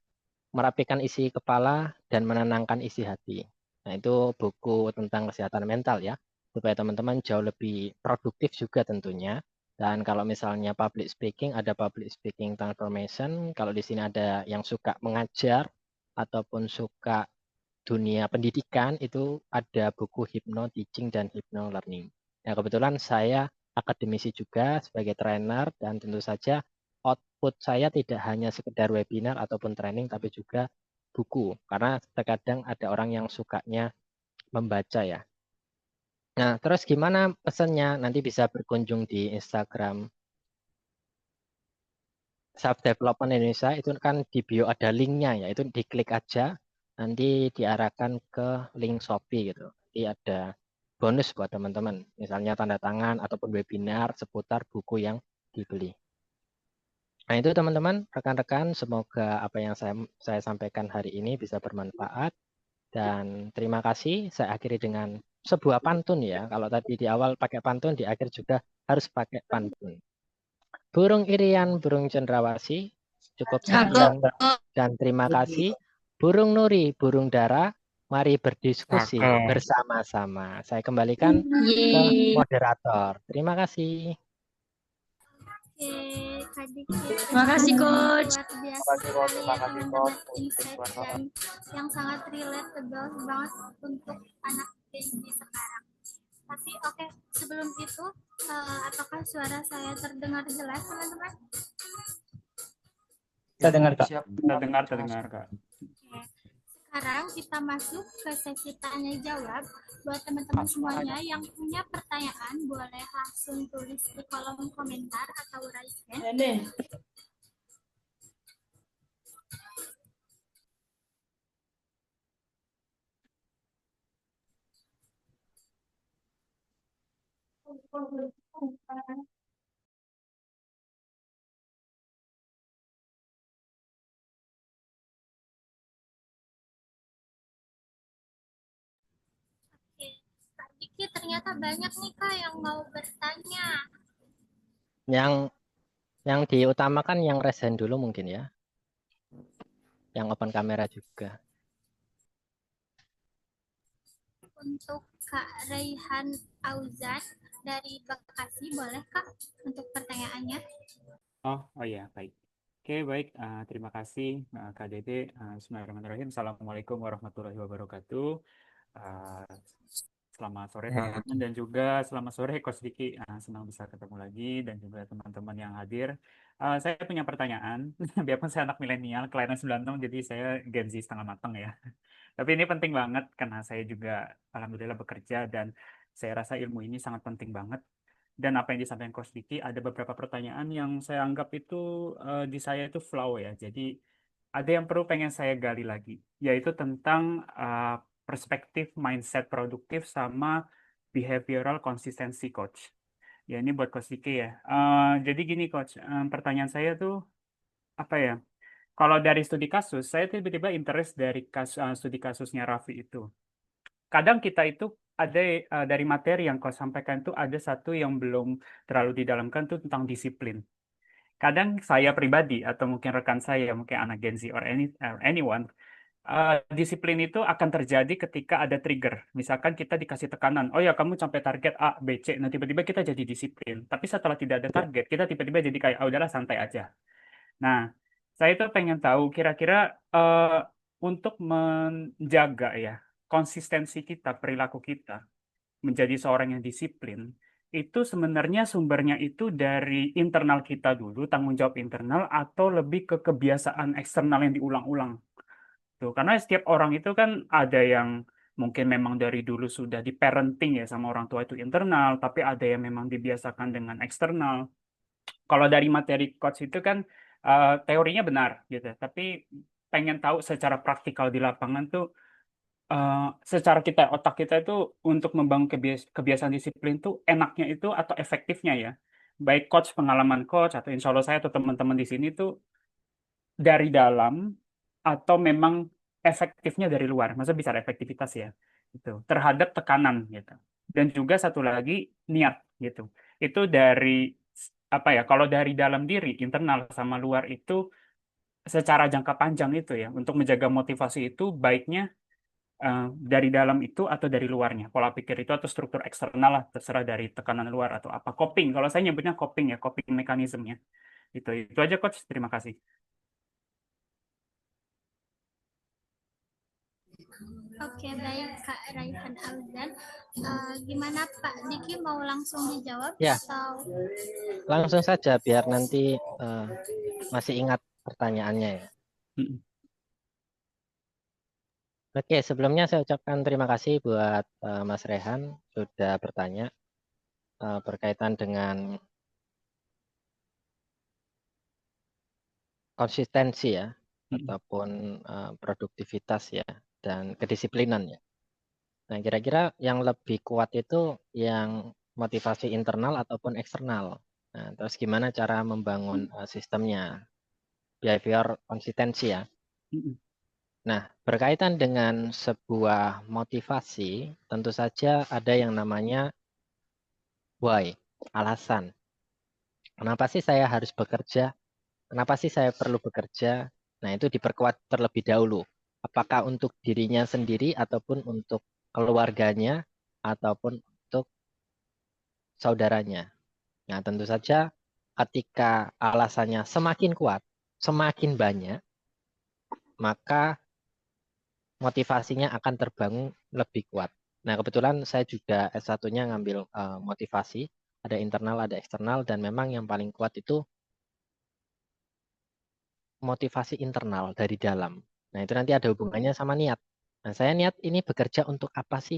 Merapikan isi kepala dan menenangkan isi hati. Nah, itu buku tentang kesehatan mental ya, supaya teman-teman jauh lebih produktif juga tentunya. Dan kalau misalnya public speaking, ada public speaking transformation. Kalau di sini ada yang suka mengajar ataupun suka dunia pendidikan, itu ada buku Hypno Teaching dan Hypno Learning. Nah, kebetulan saya akademisi juga sebagai trainer dan tentu saja output saya tidak hanya sekedar webinar ataupun training, tapi juga buku. Karena terkadang ada orang yang sukanya membaca ya. Nah, terus gimana pesannya? Nanti bisa berkunjung di Instagram Self Development Indonesia, itu kan di bio ada linknya ya, itu diklik aja, nanti diarahkan ke link Shopee gitu. Nanti ada bonus buat teman-teman, misalnya tanda tangan ataupun webinar seputar buku yang dibeli. Nah, itu teman-teman, rekan-rekan, semoga apa yang saya sampaikan hari ini bisa bermanfaat. Dan terima kasih, saya akhiri dengan sebuah pantun ya. Kalau tadi di awal pakai pantun, di akhir juga harus pakai pantun. Burung irian, burung cendrawasih, cukup sekian dan terima kasih. Burung nuri, burung dara, mari berdiskusi bersama-sama. Saya kembalikan ke moderator. Terima kasih. Oke, Kak Diki. Terima kasih, Coach. Luar biasa sekali ya teman-teman, insight dan yang sangat relatable banget untuk anak Gen Z sekarang. Tapi oke, sebelum itu, apakah suara saya terdengar jelas teman-teman? Kita dengar Kak. Terdengar Kak. Oke. Sekarang kita masuk ke sesi tanya jawab. Buat teman-teman semuanya yang punya pertanyaan, boleh langsung tulis di kolom komentar atau raise hand. Oke, Kak Diki ternyata banyak nih Kak yang mau bertanya. Yang diutamakan yang raise hand dulu mungkin ya. Yang open kamera juga. Untuk Kak Raihan Auzan dari Bekasi, boleh Kak untuk pertanyaannya? Oh iya, baik. Oke, Oke, baik. Terima kasih, Kak Dede. Bismillahirrahmanirrahim. Assalamualaikum warahmatullahi wabarakatuh. Uh, Selamat sore teman-teman dan juga selamat sore Coach Diki. Senang bisa ketemu lagi dan juga teman-teman yang hadir. Saya punya pertanyaan. Biarpun saya anak milenial, kelahiran 96, jadi saya Gen Z setengah matang ya. Tapi ini penting banget karena saya juga alhamdulillah bekerja dan saya rasa ilmu ini sangat penting banget. Dan apa yang disampaikan Coach Diki, ada beberapa pertanyaan yang saya anggap itu di saya itu flow ya. Jadi ada yang perlu pengen saya gali lagi, yaitu tentang perspektif mindset produktif sama behavioral consistency Coach. Ya ini buat Coach Diki ya. Jadi gini Coach, pertanyaan saya tuh apa ya? Kalau dari studi kasus, saya tiba-tiba interest dari studi kasusnya Raffi itu. Kadang kita itu ada dari materi yang kau sampaikan itu ada satu yang belum terlalu didalamkan tuh tentang disiplin. Kadang saya pribadi atau mungkin rekan saya, mungkin anak Gen Z or anyone, disiplin itu akan terjadi ketika ada trigger. Misalkan kita dikasih tekanan, oh ya kamu sampai target A, B, C, nah tiba-tiba kita jadi disiplin. Tapi setelah tidak ada target, kita tiba-tiba jadi kayak, oh udahlah santai aja. Nah, saya tuh pengen tahu kira-kira untuk menjaga ya konsistensi kita, perilaku kita menjadi seorang yang disiplin, itu sebenarnya sumbernya itu dari internal kita dulu, tanggung jawab internal, atau lebih ke kebiasaan eksternal yang diulang-ulang. Tuh, karena setiap orang itu kan ada yang mungkin memang dari dulu sudah di parenting ya sama orang tua itu internal, tapi ada yang memang dibiasakan dengan eksternal. Kalau dari materi coach itu kan teorinya benar gitu, tapi pengen tahu secara praktikal di lapangan tuh secara kita otak kita itu untuk membangun kebiasaan disiplin tuh enaknya itu atau efektifnya ya. Baik coach pengalaman coach atau insya Allah saya atau teman-teman di sini tuh dari dalam atau memang efektifnya dari luar. Maksudnya bisa ada efektivitas ya itu terhadap tekanan gitu. Dan juga satu lagi niat gitu. Itu dari apa ya? Kalau dari dalam diri internal sama luar itu secara jangka panjang itu ya untuk menjaga motivasi itu baiknya dari dalam itu atau dari luarnya. Pola pikir itu atau struktur eksternal lah, terserah dari tekanan luar atau apa. Coping, kalau saya nyebutnya coping ya, coping mekanismenya. Itu aja Coach, terima kasih. Oke, baik Kak Raihan Aldan. Gimana Pak Diki mau langsung dijawab Ya. atau Langsung saja biar nanti masih ingat pertanyaannya ya. Oke, sebelumnya saya ucapkan terima kasih buat Mas Rehan sudah bertanya berkaitan dengan konsistensi ya, ataupun produktivitas ya, dan kedisiplinan ya. Nah, kira-kira yang lebih kuat itu yang motivasi internal ataupun eksternal. Nah, terus gimana cara membangun sistemnya, behavior konsistensi ya. Nah, berkaitan dengan sebuah motivasi, tentu saja ada yang namanya why, alasan. Kenapa sih saya harus bekerja? Kenapa sih saya perlu bekerja? Nah, itu diperkuat terlebih dahulu. Apakah untuk dirinya sendiri ataupun untuk keluarganya ataupun untuk saudaranya. Nah, tentu saja ketika alasannya semakin kuat, semakin banyak, maka motivasinya akan terbangun lebih kuat. Nah, kebetulan saya juga S1-nya ngambil motivasi, ada internal, ada eksternal, dan memang yang paling kuat itu motivasi internal dari dalam. Nah, itu nanti ada hubungannya sama niat. Nah, saya niat ini bekerja untuk apa sih?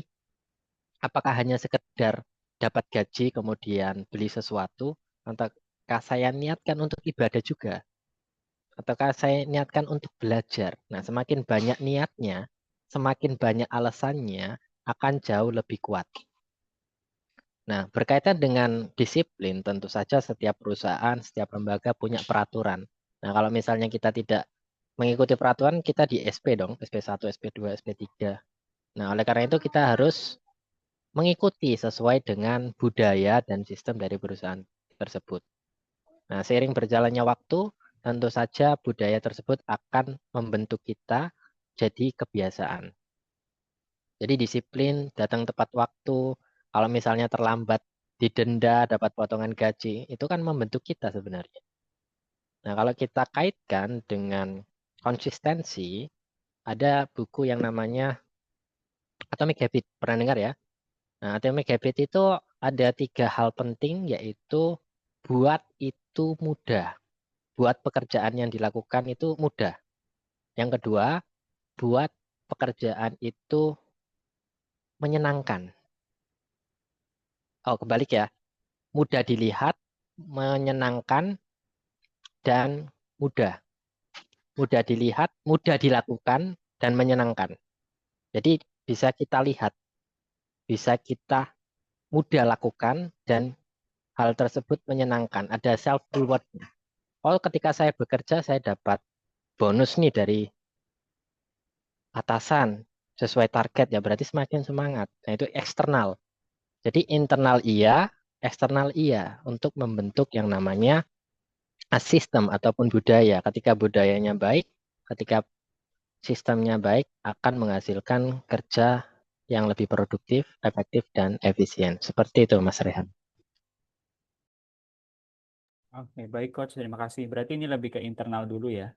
Apakah hanya sekedar dapat gaji, kemudian beli sesuatu, ataukah saya niatkan untuk ibadah juga? Ataukah saya niatkan untuk belajar? Nah, semakin banyak niatnya, semakin banyak alasannya, akan jauh lebih kuat. Nah, berkaitan dengan disiplin, tentu saja setiap perusahaan, setiap lembaga punya peraturan. Nah, kalau misalnya kita tidak mengikuti peraturan, kita di SP dong, SP1, SP2, SP3. Nah, oleh karena itu kita harus mengikuti sesuai dengan budaya dan sistem dari perusahaan tersebut. Nah, seiring berjalannya waktu, tentu saja budaya tersebut akan membentuk kita jadi kebiasaan. Jadi disiplin, datang tepat waktu, kalau misalnya terlambat didenda, dapat potongan gaji, itu kan membentuk kita sebenarnya. Nah, kalau kita kaitkan dengan konsistensi, ada buku yang namanya Atomic Habit. Pernah dengar ya? Nah, Atomic Habit itu ada 3 hal penting, yaitu buat itu mudah. Buat pekerjaan yang dilakukan itu mudah. Yang kedua, buat pekerjaan itu menyenangkan. Oh, kebalik ya. Mudah dilihat, menyenangkan, dan mudah. Mudah dilihat, mudah dilakukan, dan menyenangkan. Jadi bisa kita lihat, bisa kita mudah lakukan, dan hal tersebut menyenangkan. Ada self reward. Oh, ketika saya bekerja, saya dapat bonus nih dari atasan sesuai target ya, berarti semakin semangat. Nah, itu eksternal. Jadi internal iya, eksternal iya untuk membentuk yang namanya sistem ataupun budaya. Ketika budayanya baik, ketika sistemnya baik, akan menghasilkan kerja yang lebih produktif, efektif, dan efisien. Seperti itu, Mas Rehan. Oke, baik Coach, terima kasih. Berarti ini lebih ke internal dulu ya.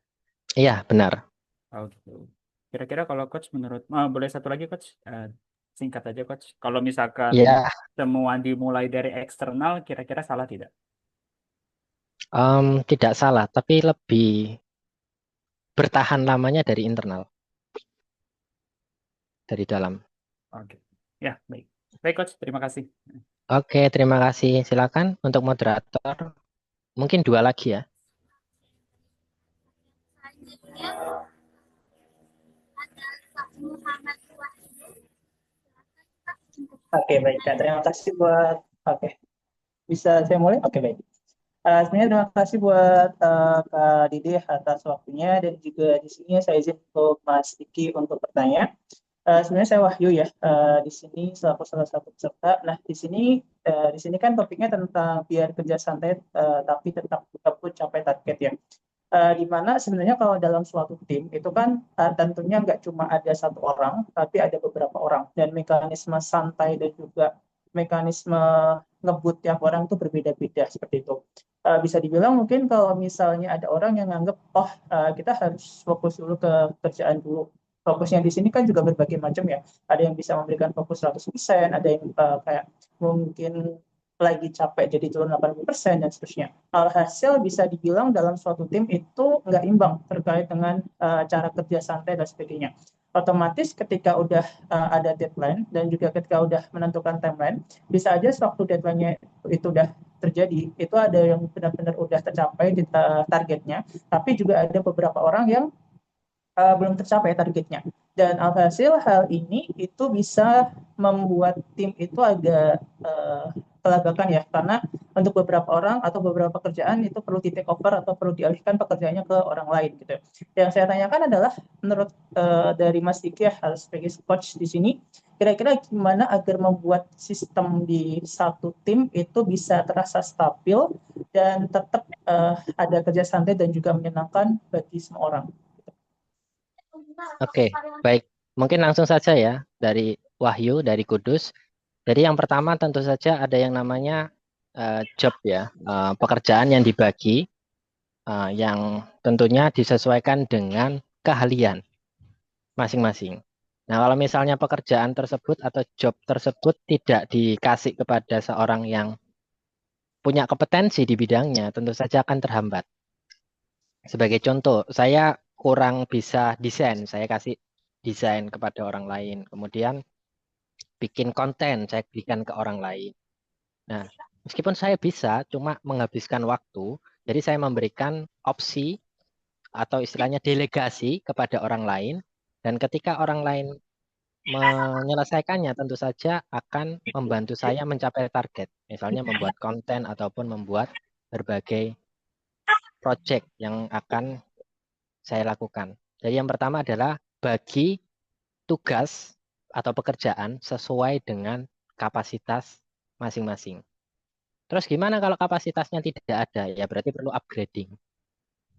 Iya, benar. Oh gitu. Kira-kira kalau Coach menurut, boleh satu lagi Coach? Singkat aja Coach. Kalau misalkan Ya, semua dimulai dari eksternal, kira-kira salah tidak? tidak salah, tapi lebih bertahan lamanya dari internal, dari dalam. Oke. Ya, baik. Baik Coach, terima kasih. Oke, terima kasih. Silakan untuk moderator. Mungkin 2 lagi ya. Selanjutnya ada Pak Muhammad Wahyu. Oke, baik Kak. Terima kasih buat, oke. Bisa saya mulai? Oke, baik. Sebenarnya terima kasih buat Kak Dede atas waktunya dan juga di sini saya izin untuk Mas Diki untuk bertanya. Sebenarnya saya Wahyu ya, di sini selaku salah satu peserta. Nah, di sini kan topiknya tentang biar kerja santai tapi tetap capai target ya. Di mana sebenarnya kalau dalam suatu tim itu kan tentunya nggak cuma ada satu orang, tapi ada beberapa orang dan mekanisme santai dan juga mekanisme ngebut tiap orang itu berbeda-beda seperti itu. Bisa dibilang mungkin kalau misalnya ada orang yang nganggep, oh kita harus fokus dulu ke kerjaan dulu. Fokusnya di sini kan juga berbagai macam ya. Ada yang bisa memberikan fokus 100%, ada yang kayak mungkin lagi capek jadi turun 80% dan seterusnya. Alhasil bisa dibilang dalam suatu tim itu nggak imbang terkait dengan cara kerja santai dan sebagainya. Otomatis ketika udah ada deadline dan juga ketika udah menentukan timeline, bisa aja sewaktu deadline-nya itu udah terjadi, itu ada yang benar-benar udah tercapai targetnya, tapi juga ada beberapa orang yang belum tercapai targetnya. Dan alhasil hal ini itu bisa membuat tim itu agak kelagakan ya, karena untuk beberapa orang atau beberapa pekerjaan itu perlu di take over atau perlu dialihkan pekerjaannya ke orang lain gitu. Yang saya tanyakan adalah menurut dari Mas Diki ya, sebagai coach di sini, kira-kira gimana agar membuat sistem di satu tim itu bisa terasa stabil dan tetap ada kerja santai dan juga menyenangkan bagi semua orang. Oke, baik. Mungkin langsung saja ya dari Wahyu, dari Kudus. Jadi yang pertama tentu saja ada yang namanya job ya, pekerjaan yang dibagi, yang tentunya disesuaikan dengan keahlian masing-masing. Nah, kalau misalnya pekerjaan tersebut atau job tersebut tidak dikasih kepada seorang yang punya kompetensi di bidangnya, tentu saja akan terhambat. Sebagai contoh, saya kurang bisa desain, saya kasih desain kepada orang lain. Kemudian bikin konten, saya berikan ke orang lain. Nah, meskipun saya bisa cuma menghabiskan waktu, jadi saya memberikan opsi atau istilahnya delegasi kepada orang lain, dan ketika orang lain menyelesaikannya tentu saja akan membantu saya mencapai target. Misalnya membuat konten ataupun membuat berbagai project yang akan saya lakukan. Jadi yang pertama adalah bagi tugas atau pekerjaan sesuai dengan kapasitas masing-masing. Terus gimana kalau kapasitasnya tidak ada? Ya berarti perlu upgrading,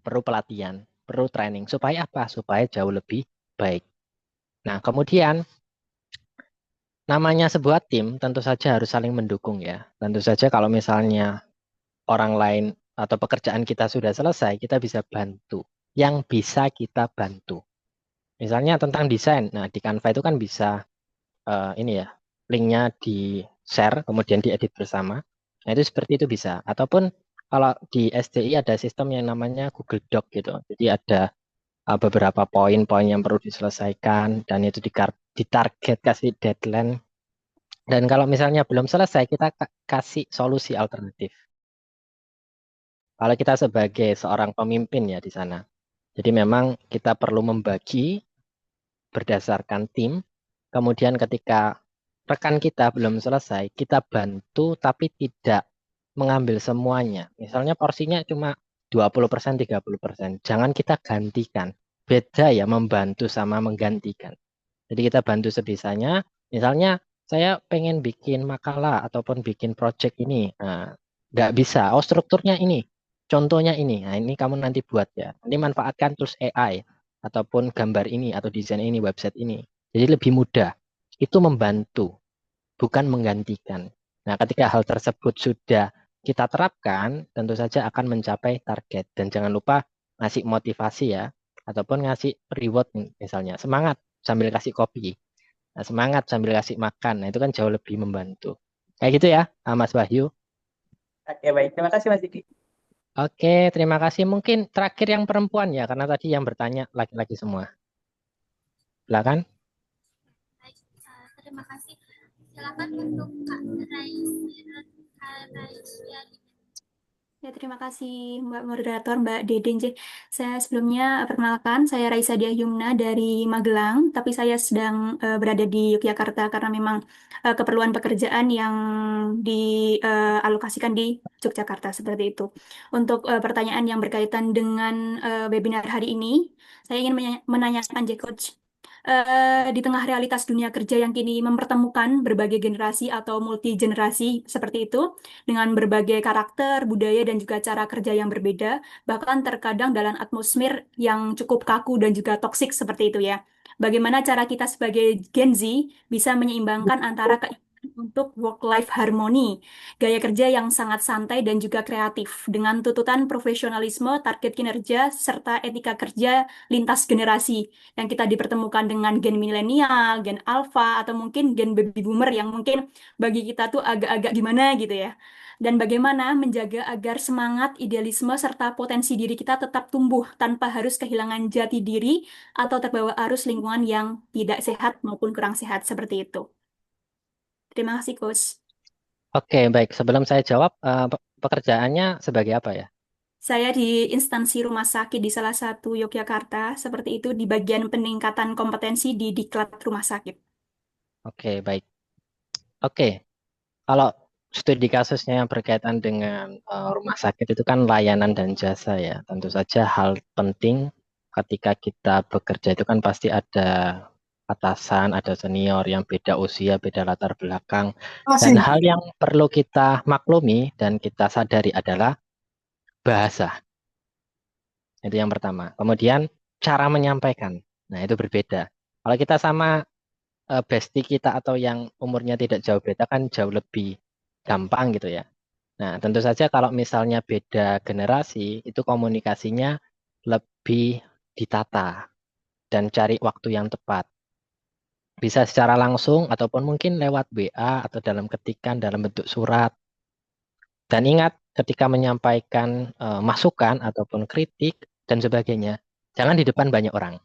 perlu pelatihan, perlu training. Supaya apa? Supaya jauh lebih baik. Nah, kemudian namanya sebuah tim tentu saja harus saling mendukung ya. Tentu saja kalau misalnya orang lain atau pekerjaan kita sudah selesai, kita bisa bantu. Yang bisa kita bantu. Misalnya tentang desain. Nah, di Canva itu kan bisa ini ya, linknya di share, kemudian diedit bersama. Nah, itu seperti itu bisa. Ataupun kalau di SDI ada sistem yang namanya Google Doc gitu. Jadi ada beberapa poin-poin yang perlu diselesaikan dan itu ditarget kasih deadline. Dan kalau misalnya belum selesai, kita kasih solusi alternatif. Kalau kita sebagai seorang pemimpin ya di sana. Jadi memang kita perlu membagi berdasarkan tim. Kemudian ketika rekan kita belum selesai, kita bantu tapi tidak mengambil semuanya. Misalnya porsinya cuma 20%, 30%. Jangan kita gantikan. Beda ya membantu sama menggantikan. Jadi kita bantu sebisanya. Misalnya saya pengen bikin makalah ataupun bikin project ini. Nah, nggak bisa. Oh, strukturnya ini. Contohnya ini. Nah, ini kamu nanti buat ya. Nanti manfaatkan tools AI ataupun gambar ini atau desain ini, website ini. Jadi lebih mudah. Itu membantu, bukan menggantikan. Nah, ketika hal tersebut sudah kita terapkan, tentu saja akan mencapai target. Dan jangan lupa ngasih motivasi ya, ataupun ngasih reward misalnya. Semangat sambil kasih kopi. Nah, semangat sambil kasih makan. Nah, itu kan jauh lebih membantu. Kayak gitu ya, Mas Wahyu. Oke, baik. Terima kasih Mas Diki. Oke, terima kasih. Mungkin terakhir yang perempuan ya, karena tadi yang bertanya laki-laki semua. Silakan. Baik, terima kasih. Silakan untuk Kak Raisya. Ya, terima kasih Mbak Moderator, Mbak Deden. Saya sebelumnya perkenalkan, saya Raisa Diayumna dari Magelang, tapi saya sedang berada di Yogyakarta karena memang keperluan pekerjaan yang dialokasikan di Yogyakarta seperti itu. Untuk pertanyaan yang berkaitan dengan webinar hari ini, saya ingin menanyakan Coach. Di tengah realitas dunia kerja yang kini mempertemukan berbagai generasi atau multi generasi seperti itu, dengan berbagai karakter, budaya, dan juga cara kerja yang berbeda, bahkan terkadang dalam atmosfer yang cukup kaku dan juga toksik seperti itu ya. Bagaimana cara kita sebagai Gen Z bisa menyeimbangkan antara keinginan untuk work-life harmony, gaya kerja yang sangat santai dan juga kreatif, dengan tuntutan profesionalisme, target kinerja, serta etika kerja lintas generasi yang kita dipertemukan dengan gen milenial, gen alpha, atau mungkin gen baby boomer yang mungkin bagi kita tuh agak-agak gimana gitu ya. Dan bagaimana menjaga agar semangat, idealisme, serta potensi diri kita tetap tumbuh tanpa harus kehilangan jati diri atau terbawa arus lingkungan yang tidak sehat maupun kurang sehat seperti itu. Terima kasih, Coach. Oke, baik. Sebelum saya jawab, pekerjaannya sebagai apa ya? Saya di instansi rumah sakit di salah satu Yogyakarta, seperti itu di bagian peningkatan kompetensi di diklat rumah sakit. Oke, baik. Oke, kalau studi kasusnya yang berkaitan dengan rumah sakit itu kan layanan dan jasa ya. Tentu saja hal penting ketika kita bekerja itu kan pasti ada atasan, ada senior yang beda usia, beda latar belakang. Dan hal yang perlu kita maklumi dan kita sadari adalah bahasa. Itu yang pertama. Kemudian cara menyampaikan. Nah, itu berbeda. Kalau kita sama bestie kita atau yang umurnya tidak jauh beda kan jauh lebih gampang gitu ya. Nah, tentu saja kalau misalnya beda generasi, itu komunikasinya lebih ditata dan cari waktu yang tepat. Bisa secara langsung ataupun mungkin lewat WA atau dalam ketikan dalam bentuk surat. Dan ingat ketika menyampaikan masukan ataupun kritik dan sebagainya, jangan di depan banyak orang.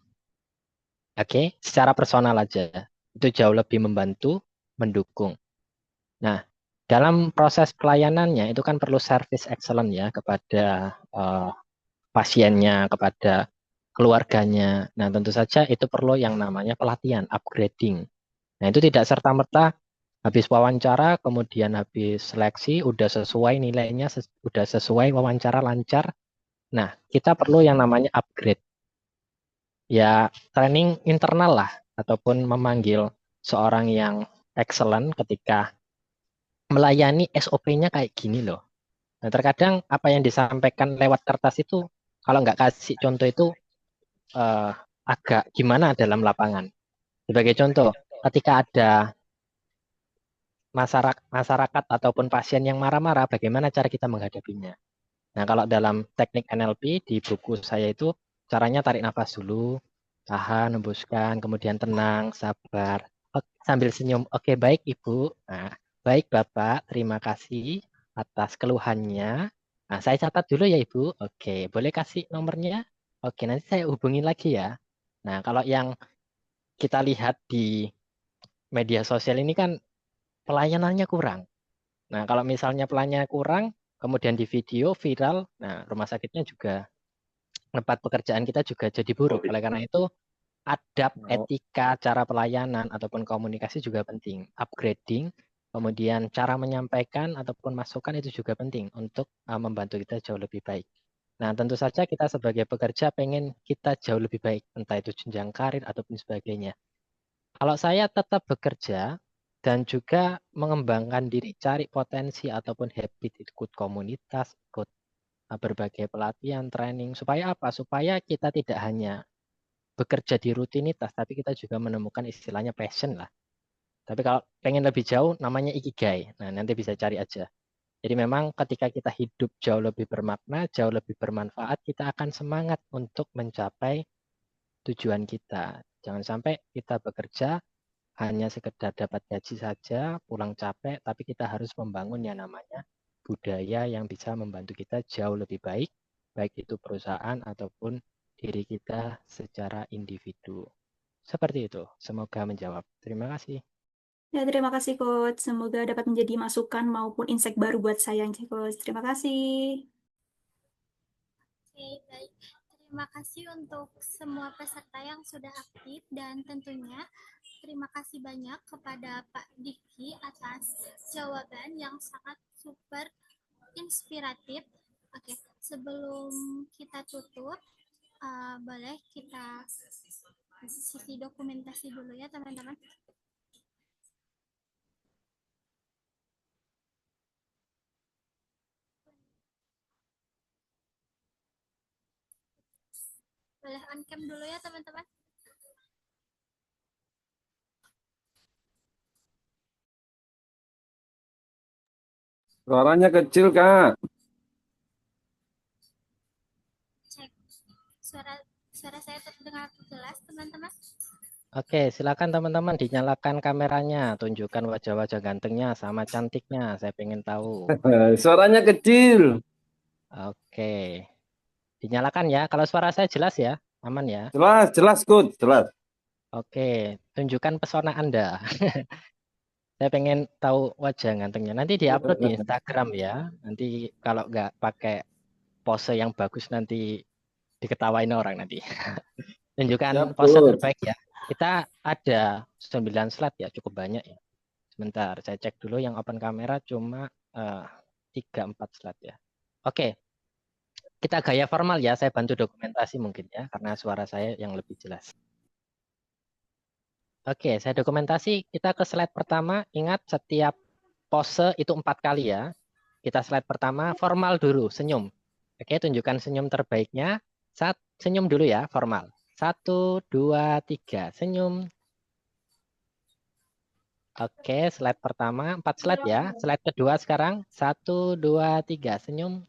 Oke, secara personal aja. Itu jauh lebih membantu, mendukung. Nah, dalam proses pelayanannya itu kan perlu service excellent ya kepada pasiennya, kepada keluarganya. Nah, tentu saja itu perlu yang namanya pelatihan, upgrading. Nah, itu tidak serta-merta habis wawancara, kemudian habis seleksi, udah sesuai nilainya, udah sesuai wawancara lancar. Nah, kita perlu yang namanya upgrade. Ya, training internal lah, ataupun memanggil seorang yang excellent ketika melayani SOP-nya kayak gini loh. Nah, terkadang apa yang disampaikan lewat kertas itu, kalau nggak kasih contoh itu agak gimana dalam lapangan. Sebagai contoh, ketika ada masyarakat ataupun pasien yang marah-marah, bagaimana cara kita menghadapinya? Nah, kalau dalam teknik NLP di buku saya itu caranya tarik nafas dulu, tahan, hembuskan, kemudian tenang, sabar, sambil senyum. Oke, baik Ibu. Nah, baik Bapak, terima kasih atas keluhannya. Nah, saya catat dulu ya Ibu. Oke, boleh kasih nomornya? Oke, nanti saya hubungi lagi ya. Nah, kalau yang kita lihat di media sosial ini kan pelayanannya kurang. Nah, kalau misalnya pelayanannya kurang, kemudian di video viral, nah rumah sakitnya juga, tempat pekerjaan kita juga jadi buruk. Oleh karena itu, adab, etika, cara pelayanan, ataupun komunikasi juga penting. Upgrading, kemudian cara menyampaikan ataupun masukan itu juga penting untuk membantu kita jauh lebih baik. Nah, tentu saja kita sebagai pekerja pengen kita jauh lebih baik, entah itu jenjang karir ataupun sebagainya. Kalau saya tetap bekerja dan juga mengembangkan diri, cari potensi ataupun habit, ikut komunitas, ikut berbagai pelatihan, training, supaya apa? Supaya kita tidak hanya bekerja di rutinitas, tapi kita juga menemukan istilahnya passion lah. Tapi kalau pengen lebih jauh, namanya ikigai. Nah, nanti bisa cari aja. Jadi memang ketika kita hidup jauh lebih bermakna, jauh lebih bermanfaat, kita akan semangat untuk mencapai tujuan kita. Jangan sampai kita bekerja hanya sekedar dapat gaji saja, pulang capek, tapi kita harus membangun yang namanya budaya yang bisa membantu kita jauh lebih baik, baik itu perusahaan ataupun diri kita secara individu. Seperti itu. Semoga menjawab. Terima kasih. Ya, terima kasih Coach. Semoga dapat menjadi masukan maupun insight baru buat saya, Coach. Terima kasih. Oke, baik. Terima kasih untuk semua peserta yang sudah aktif dan tentunya terima kasih banyak kepada Pak Diki atas jawaban yang sangat super inspiratif. Oke, sebelum kita tutup, boleh kita sisi dokumentasi dulu ya teman-teman. Boleh on cam dulu ya teman-teman. Suaranya kecil, Kak. Cek suara saya terdengar jelas teman-teman. Oke, silakan teman-teman dinyalakan kameranya, tunjukkan wajah-wajah gantengnya sama cantiknya. Saya pengen tahu. Suaranya kecil. Oke, dinyalakan ya. Kalau suara saya jelas ya, aman ya. Jelas, jelas, Coach. Jelas. Oke, tunjukkan pesona Anda. Saya pengen tahu wajah gantengnya. Nanti diupload di Instagram ya. Nanti kalau nggak pakai pose yang bagus nanti diketawain orang nanti. Tunjukkan Siap, pose Coach. terbaik ya. Kita ada 9 slide ya, cukup banyak ya. Sebentar, saya cek dulu yang open kamera cuma 3-4 slide ya. Oke, kita gaya formal ya. Saya bantu dokumentasi mungkin ya, karena suara saya yang lebih jelas. Oke, saya dokumentasi. Kita ke slide pertama. Ingat setiap pose itu 4 kali ya. Kita slide pertama, formal dulu, senyum. Oke, tunjukkan senyum terbaiknya. Senyum dulu ya, formal. 1, 2, 3, senyum. Oke, slide pertama, 4 slide ya. Slide kedua sekarang, 1, 2, 3, senyum.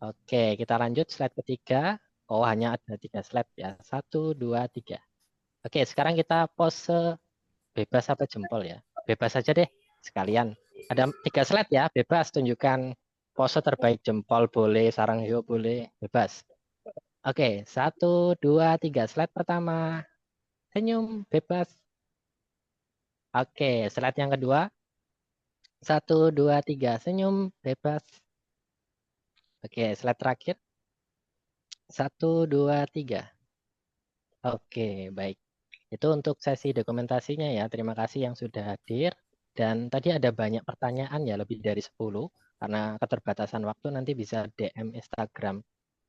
Oke, kita lanjut slide ketiga. Oh, hanya ada 3 slide ya. 1, 2, 3. Oke, sekarang kita pose bebas apa jempol ya. Bebas saja deh, sekalian. Ada 3 slide ya, bebas. Tunjukkan pose terbaik, jempol boleh, sarang hiu boleh, bebas. Oke, 1, 2, 3. Slide pertama. Senyum, bebas. Oke, slide yang kedua. 1, 2, 3. Senyum, bebas. Oke, slide terakhir. 1, 2, 3. Oke, baik. Itu untuk sesi dokumentasinya ya. Terima kasih yang sudah hadir. Dan tadi ada banyak pertanyaan ya, lebih dari 10. Karena keterbatasan waktu nanti bisa DM Instagram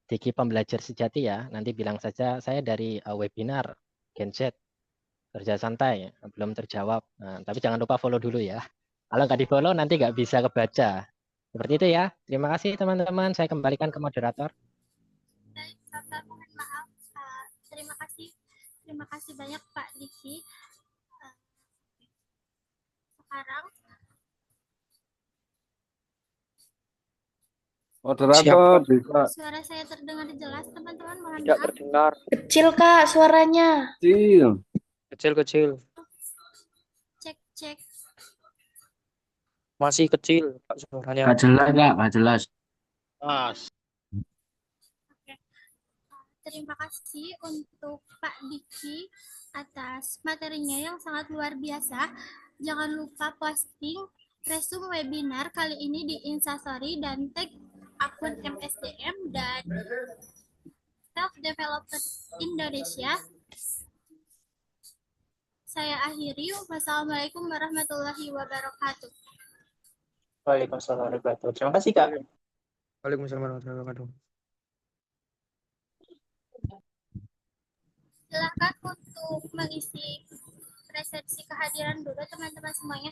Diki Pembelajar Sejati ya. Nanti bilang saja saya dari webinar Gen Z. Kerja santai, belum terjawab. Nah, tapi jangan lupa follow dulu ya. Kalau nggak di follow nanti nggak bisa kebaca. Seperti itu ya. Terima kasih teman-teman. Saya kembalikan ke moderator. Baik, Bapak, mohon maaf. Terima kasih banyak Pak Diki. Sekarang Moderator bisa Suara saya terdengar jelas, teman-teman. Mohon Tidak maaf. terdengar. Kecil Kak suaranya. kecil. Kecil-kecil. Cek, cek. Masih kecil, Pak, suaranya. Gak jelas Kak, gak jelas. Oke. Terima kasih untuk Pak Diki atas materinya yang sangat luar biasa. Jangan lupa posting resume webinar kali ini di Instastory dan tag akun MSDM dan Self Development Indonesia. Saya akhiri. Wassalamualaikum warahmatullahi wabarakatuh. Waalaikumsalam warahmatullahi wabarakatuh. Terima kasih Kak. Waalaikumsalam warahmatullahi wabarakatuh. Silakan untuk mengisi presensi kehadiran dulu teman-teman semuanya.